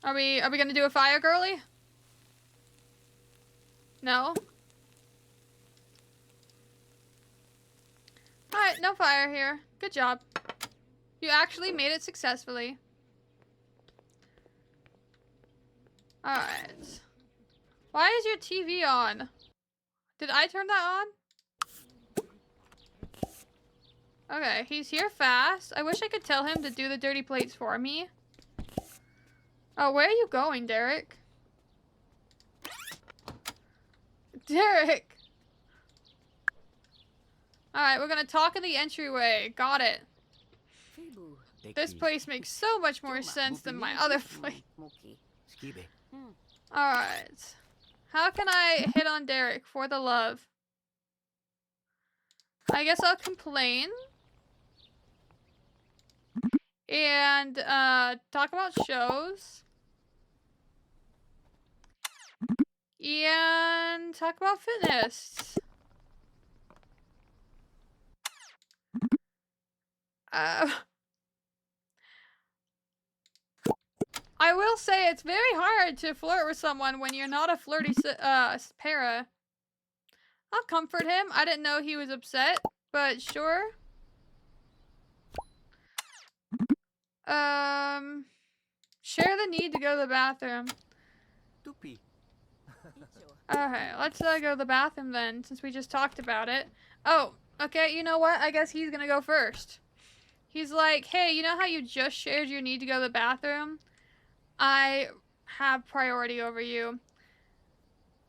Are we gonna do a fire, girly? No? Alright, no fire here. Good job. You actually made it successfully. Alright. Why is your TV on? Did I turn that on? Okay, he's here fast. I wish I could tell him to do the dirty plates for me. Oh, where are you going, Derek? Derek! Alright, we're gonna talk in the entryway. Got it. This place makes so much more sense than my other place. Housekeeping. Alright. How can I hit on Derek for the love? I guess I'll complain. And, talk about shows. And talk about fitness. I will say it's very hard to flirt with someone when you're not a flirty para. I'll comfort him. I didn't know he was upset, but sure. Share the need to go to the bathroom. Doopy. Okay, let's go to the bathroom then, since we just talked about it. Oh, okay, you know what? I guess he's gonna go first. He's like, hey, you know how you just shared your need to go to the bathroom? I have priority over you.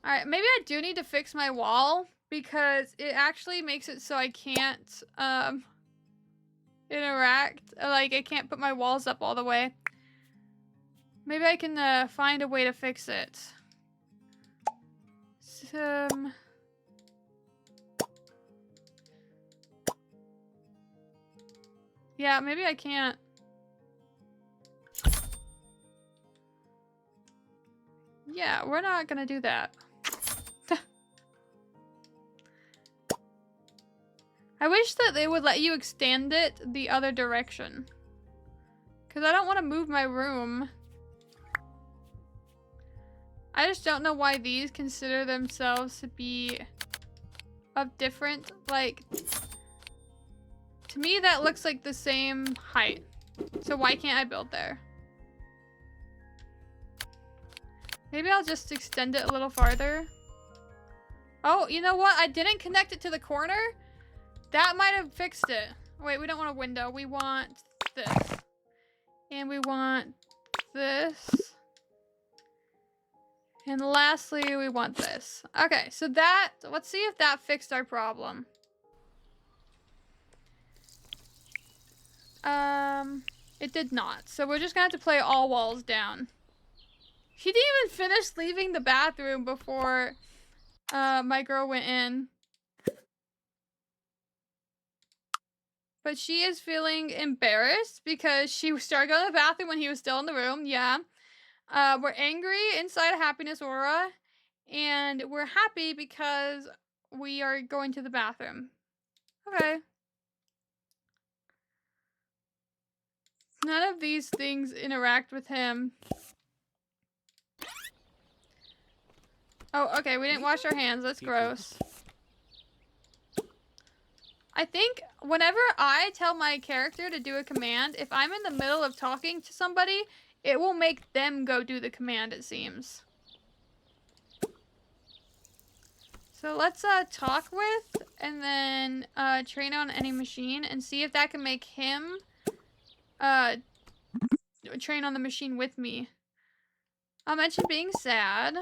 Alright, maybe I do need to fix my wall, because it actually makes it so I can't, interact. Like, I can't put my walls up all the way. Maybe I can, find a way to fix it. Yeah, maybe I can't. Yeah, we're not gonna do that. I wish that they would let you extend it the other direction. Because I don't want to move my room. I just don't know why these consider themselves to be of different, like... To me, that looks like the same height. So why can't I build there? Maybe I'll just extend it a little farther. Oh, you know what? I didn't connect it to the corner. That might have fixed it. Wait, we don't want a window. We want this. And we want this. And lastly, we want this. Okay, so that... Let's see if that fixed our problem. It did not. So we're just gonna have to play all walls down. He didn't even finish leaving the bathroom before my girl went in. But she is feeling embarrassed because she started going to the bathroom when he was still in the room. Yeah. We're angry inside a happiness aura. And we're happy because we are going to the bathroom. Okay. None of these things interact with him. Oh, okay. We didn't wash our hands. That's gross. I think whenever I tell my character to do a command, if I'm in the middle of talking to somebody, it will make them go do the command, it seems. So let's talk with and then train on any machine and see if that can make him train on the machine with me. I'll mention being sad.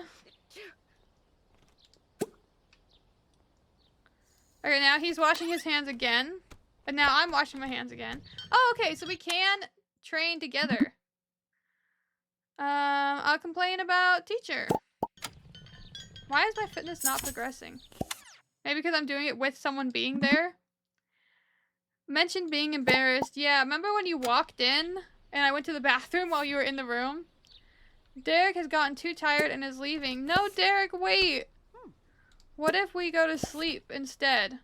Okay, now he's washing his hands again. And now I'm washing my hands again. Oh, okay, so we can train together. I'll complain about teacher. Why is my fitness not progressing? Maybe because I'm doing it with someone being there? Mention being embarrassed. Yeah, remember when you walked in and I went to the bathroom while you were in the room? Derek has gotten too tired and is leaving. No, Derek, wait! What if we go to sleep instead?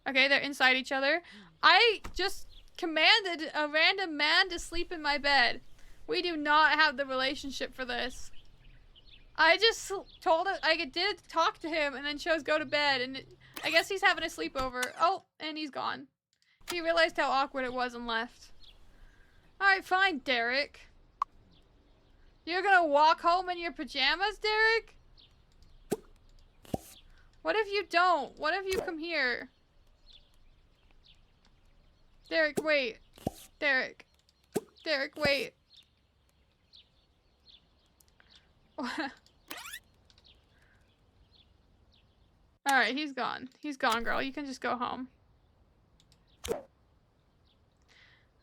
Okay, they're inside each other. I just commanded a random man to sleep in my bed. We do not have the relationship for this. I just told it, I did talk to him and then chose go to bed, and I guess he's having a sleepover. Oh, and he's gone. He realized how awkward it was and left. Alright, fine, Derek. You're gonna walk home in your pajamas, Derek? What if you don't? What if you come here? Derek, wait. Derek. Derek, wait. Alright, he's gone. He's gone, girl. You can just go home.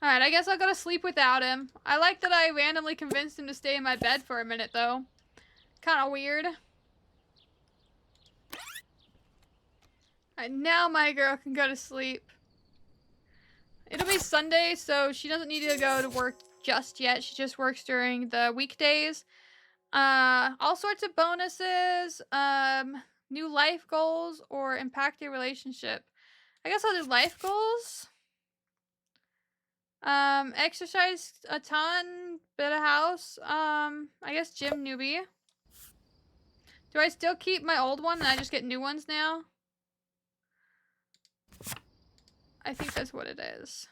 Alright, I guess I'll go to sleep without him. I like that I randomly convinced him to stay in my bed for a minute, though. Kinda weird. Alright, now my girl can go to sleep. It'll be Sunday, so she doesn't need to go to work just yet. She just works during the weekdays. All sorts of bonuses, new life goals, or impact your relationship. I guess I'll do life goals. Exercise a ton, build a house, I guess gym newbie. Do I still keep my old one and I just get new ones now? I think that's what it is.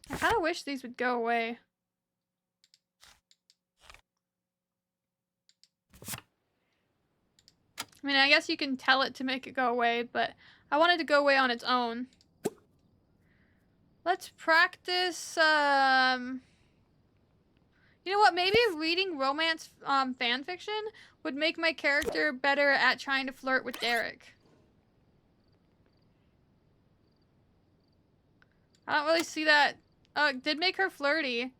I kind of wish these would go away. I mean, I guess you can tell it to make it go away, but I want it to go away on its own. Let's practice, you know what, maybe reading romance fan fiction would make my character better at trying to flirt with Derek. I don't really see that. Oh, it did make her flirty.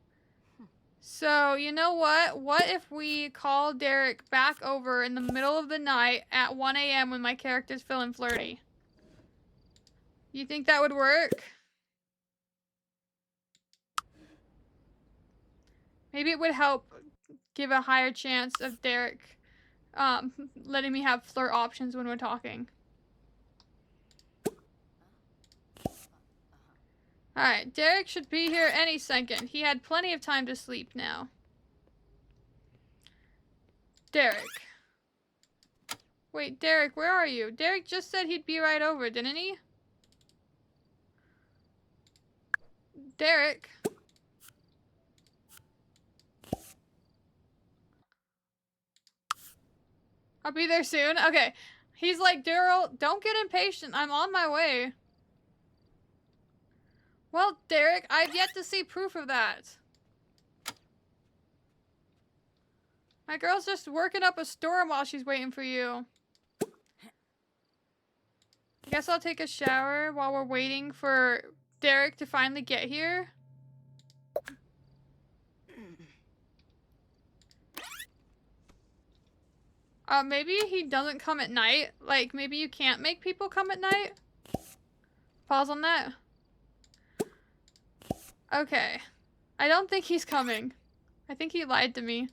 So, you know what? What if we call Derek back over in the middle of the night at 1 a.m. when my character's feeling flirty? You think that would work? Maybe it would help give a higher chance of Derek letting me have flirt options when we're talking. Alright, Derek should be here any second. He had plenty of time to sleep now. Derek. Wait, Derek, where are you? Derek just said he'd be right over, didn't he? Derek. I'll be there soon. Okay. He's like, Daryl, don't get impatient. I'm on my way. Well, Derek, I've yet to see proof of that. My girl's just working up a storm while she's waiting for you. I guess I'll take a shower while we're waiting for Derek to finally get here. Maybe he doesn't come at night. Like, maybe you can't make people come at night. Pause on that. Okay. I don't think he's coming. I think he lied to me.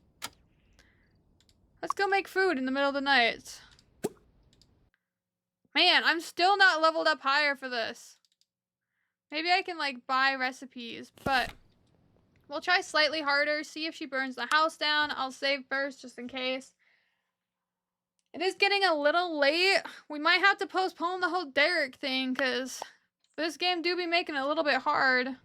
Let's go make food in the middle of the night. Man, I'm still not leveled up higher for this. Maybe I can, like, buy recipes, but we'll try slightly harder, see if she burns the house down. I'll save first just in case. It is getting a little late. We might have to postpone the whole Derek thing, because this game do be making it a little bit hard.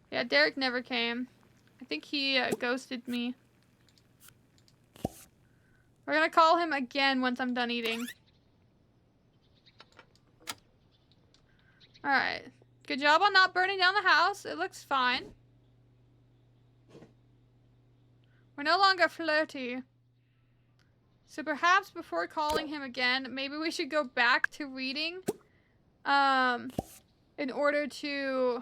Yeah, Derek never came. I think he ghosted me. We're gonna call him again once I'm done eating. Alright. Good job on not burning down the house. It looks fine. We're no longer flirty. So perhaps before calling him again, maybe we should go back to reading. In order to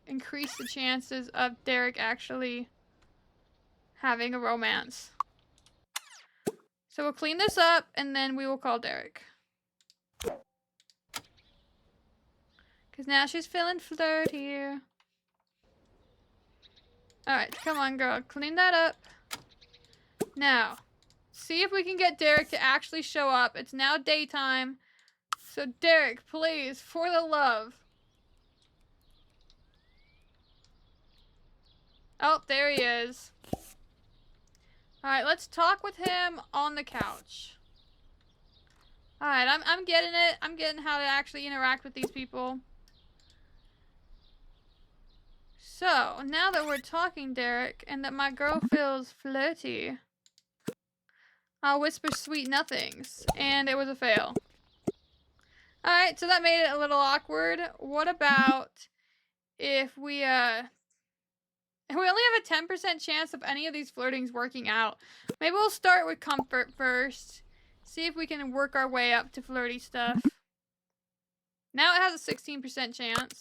increase the chances of Derek actually having a romance. So we'll clean this up and then we will call Derek. Because now she's feeling flirty. Alright, come on girl, clean that up. Now, see if we can get Derek to actually show up. It's now daytime. So Derek, please, for the love. Oh, there he is. Alright, let's talk with him on the couch. Alright, I'm getting it. I'm getting how to actually interact with these people. So, now that we're talking, Derek, and that my girl feels flirty, I'll whisper sweet nothings. And it was a fail. Alright, so that made it a little awkward. What about if we, And we only have a 10% chance of any of these flirtings working out. Maybe we'll start with comfort first. See if we can work our way up to flirty stuff. Now it has a 16% chance.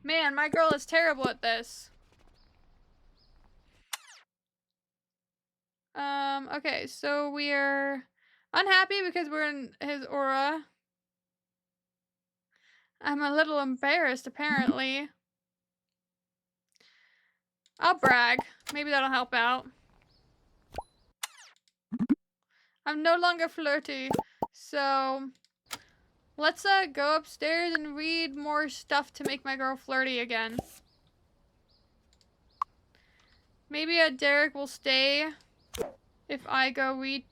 Man, my girl is terrible at this. Okay, so we're unhappy because we're in his aura. I'm a little embarrassed, apparently. I'll brag. Maybe that'll help out. I'm no longer flirty, so let's go upstairs and read more stuff to make my girl flirty again. Maybe Derek will stay if I go read.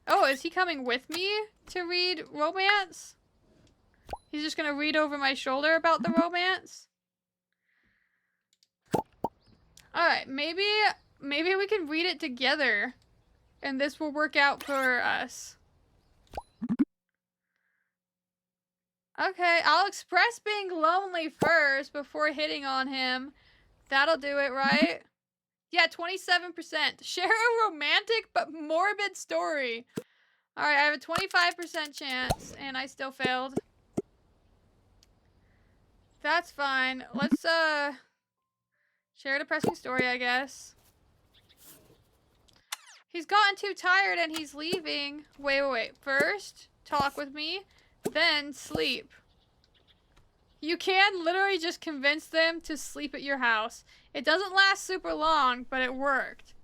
Oh, is he coming with me to read romance? He's just gonna read over my shoulder about the romance? Alright, maybe we can read it together. And this will work out for us. Okay, I'll express being lonely first before hitting on him. That'll do it, right? Yeah, 27%. Share a romantic but morbid story. Alright, I have a 25% chance, and I still failed. That's fine. Let's, share a depressing story, I guess. He's gotten too tired and he's leaving. Wait. First, talk with me, then sleep. You can literally just convince them to sleep at your house. It doesn't last super long, but it worked.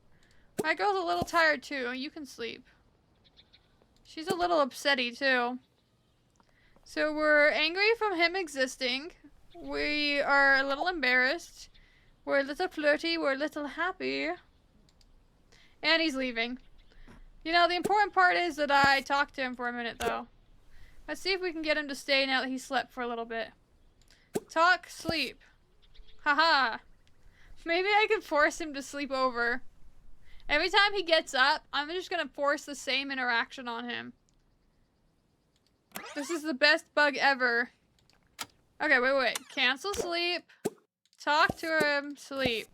My girl's a little tired too. You can sleep. She's a little upsetty too. So we're angry from him existing. We are a little embarrassed. We're a little flirty. We're a little happy. And he's leaving. You know, the important part is that I talked to him for a minute, though. Let's see if we can get him to stay now that he slept for a little bit. Talk, sleep. Haha. Maybe I can force him to sleep over. Every time he gets up, I'm just gonna force the same interaction on him. This is the best bug ever. Okay, wait. Cancel sleep. Talk to him, sleep.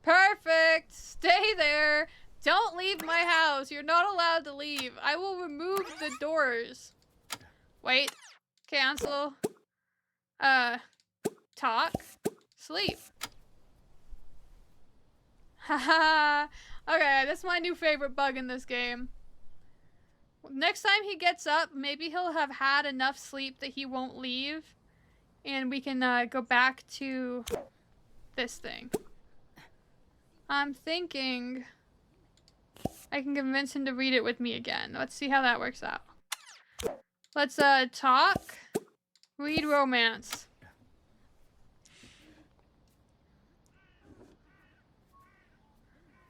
Perfect! Stay there! Don't leave my house! You're not allowed to leave. I will remove the doors. Wait. Cancel. Talk. Sleep. Haha. Okay, that's my new favorite bug in this game. Next time he gets up, maybe he'll have had enough sleep that he won't leave. And we can go back to this thing. I'm thinking I can convince him to read it with me again. Let's see how that works out. Let's talk, read romance.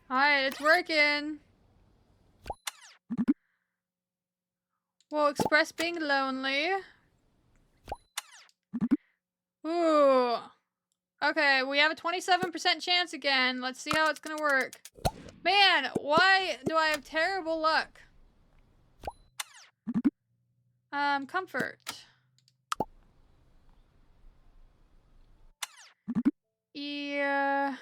Alright, it's working. We'll express being lonely. Ooh. Okay, we have a 27% chance again. Let's see how it's gonna work. Man, why do I have terrible luck? Comfort. Yeah.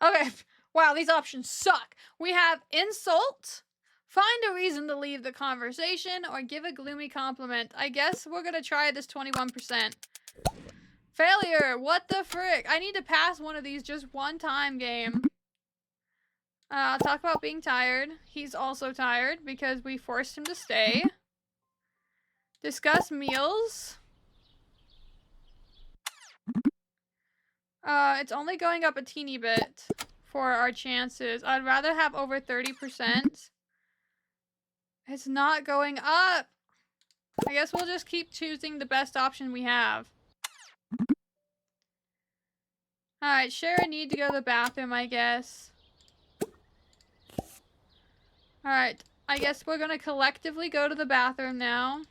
Okay. Wow, these options suck. We have insult, find a reason to leave the conversation, or give a gloomy compliment. I guess we're gonna try this 21%. Failure! What the frick? I need to pass one of these just one time, game. I'll talk about being tired. He's also tired because we forced him to stay. Discuss meals. It's only going up a teeny bit for our chances. I'd rather have over 30%. It's not going up! I guess we'll just keep choosing the best option we have. Alright, share a need to go to the bathroom, I guess. Alright, I guess we're gonna collectively go to the bathroom now.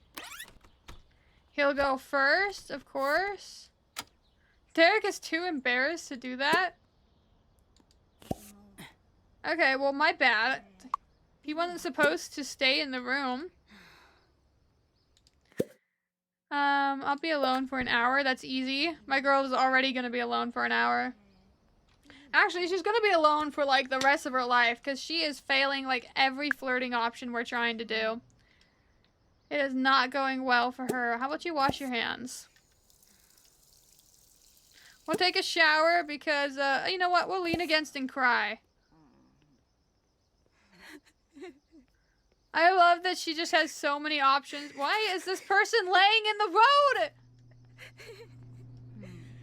He'll go first, of course. Derek is too embarrassed to do that. Okay, well, my bad. He wasn't supposed to stay in the room. I'll be alone for an hour. That's easy. My girl is already gonna be alone for an hour. Actually, she's gonna be alone for, like, the rest of her life, because she is failing, like, every flirting option we're trying to do. It is not going well for her. How about you wash your hands? We'll take a shower, because, you know what? We'll lean against and cry. I love that she just has so many options. Why is this person laying in the road?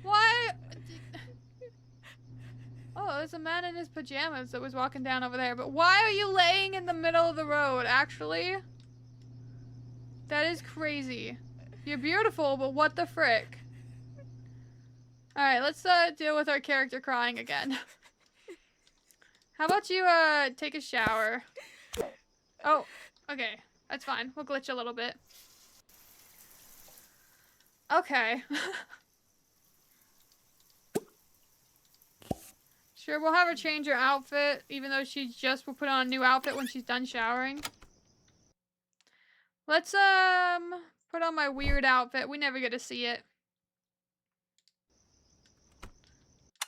Why? Oh, there's a man in his pajamas that was walking down over there. But why are you laying in the middle of the road, actually? That is crazy. You're beautiful, but what the frick? Alright, let's deal with our character crying again. How about you take a shower? Oh, okay. That's fine. We'll glitch a little bit. Okay. Sure, we'll have her change her outfit, even though she just will put on a new outfit when she's done showering. Let's, put on my weird outfit. We never get to see it.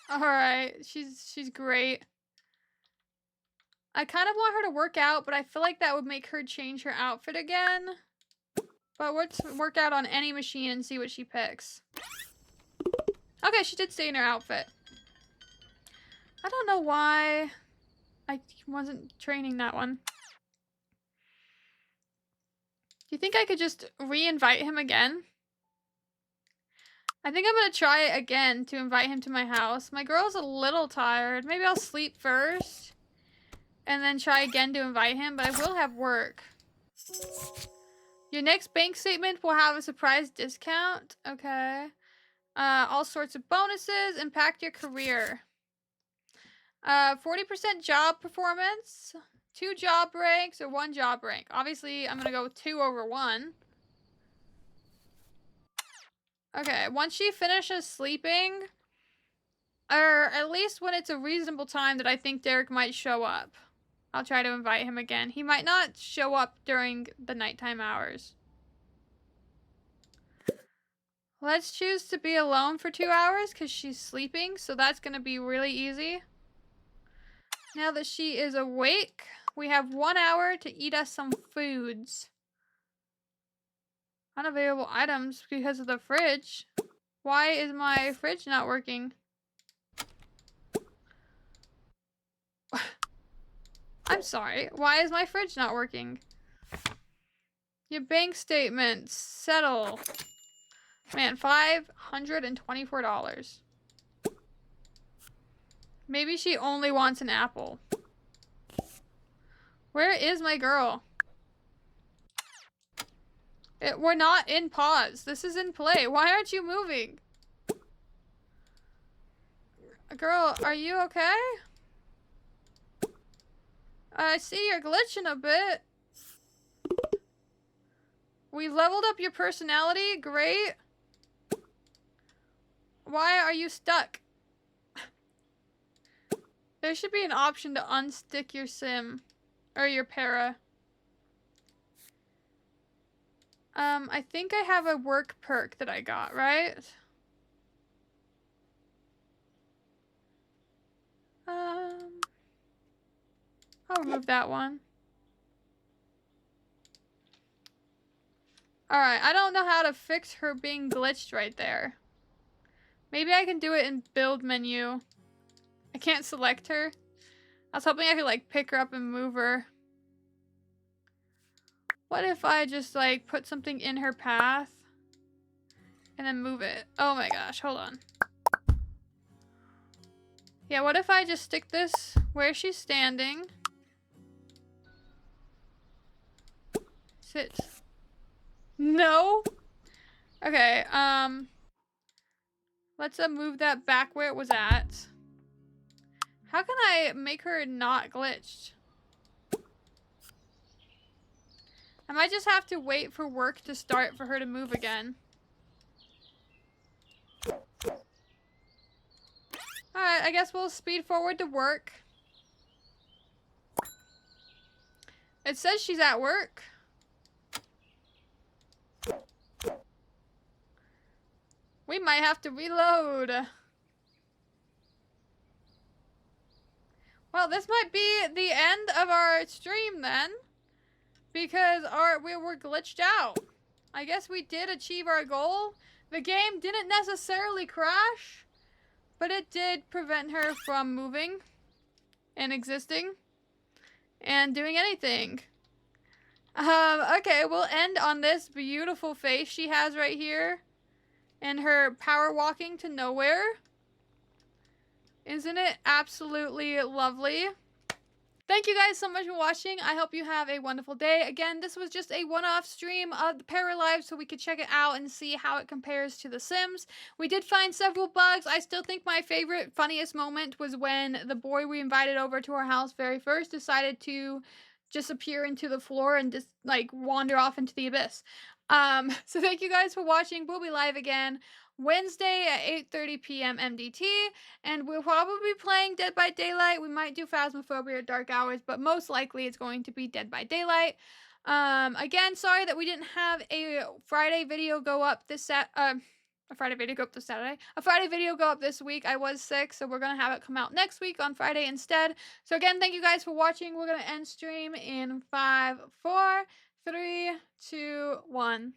Alright, she's great. I kind of want her to work out, but I feel like that would make her change her outfit again. But let's work out on any machine and see what she picks. Okay, she did stay in her outfit. I don't know why I wasn't training that one. Do you think I could just re-invite him again? I think I'm gonna try it again to invite him to my house. My girl's a little tired. Maybe I'll sleep first and then try again to invite him, but I will have work. Your next bank statement will have a surprise discount. Okay. All sorts of bonuses. Impact your career. 40% job performance. 2 job ranks or 1 job rank. Obviously, I'm gonna go with 2 over 1. Okay, once she finishes sleeping, or at least when it's a reasonable time that I think Derek might show up, I'll try to invite him again. He might not show up during the nighttime hours. Let's choose to be alone for 2 hours because she's sleeping, so that's going to be really easy. Now that she is awake, we have 1 hour to eat us some foods. Unavailable items because of the fridge. Why is my fridge not working? I'm sorry. Why is my fridge not working? Your bank statements. Settle. Man, $524. Maybe she only wants an apple. Where is my girl? We're not in pause. This is in play. Why aren't you moving? Girl, are you okay? I see you're glitching a bit. We leveled up your personality. Great. Why are you stuck? There should be an option to unstick your sim. Or your para. I think I have a work perk that I got, right? I'll remove that one. Alright, I don't know how to fix her being glitched right there. Maybe I can do it in build menu. I can't select her. I was hoping I could, like, pick her up and move her. What if I just, like, put something in her path and then move it? Oh my gosh, hold on. Yeah, what if I just stick this where she's standing? Sit. No? Okay, let's move that back where it was at. How can I make her not glitched? I might just have to wait for work to start for her to move again. Alright, I guess we'll speed forward to work. It says she's at work. We might have to reload. Well, this might be the end of our stream then. Because we were glitched out. I guess we did achieve our goal. The game didn't necessarily crash, but it did prevent her from moving and existing and doing anything. Okay, we'll end on this beautiful face she has right here and her power walking to nowhere. Isn't it absolutely lovely? Thank you guys so much for watching. I hope you have a wonderful day. Again, this was just a one-off stream of the Paralives so we could check it out and see how it compares to The Sims. We did find several bugs. I still think my favorite, funniest moment was when the boy we invited over to our house very first decided to just appear into the floor and just, like, wander off into the abyss. So thank you guys for watching. We'll be live again Wednesday at 8:30 p.m. MDT, and we'll probably be playing Dead by Daylight. We might do Phasmophobia or Dark Hours, but most likely it's going to be Dead by Daylight. Again, sorry that we didn't have a Friday video go up this a Friday video go up this Saturday. A Friday video go up this week. I was sick, so we're gonna have it come out next week on Friday instead. So again, thank you guys for watching. We're gonna end stream in 5, 4, 3, 2, 1.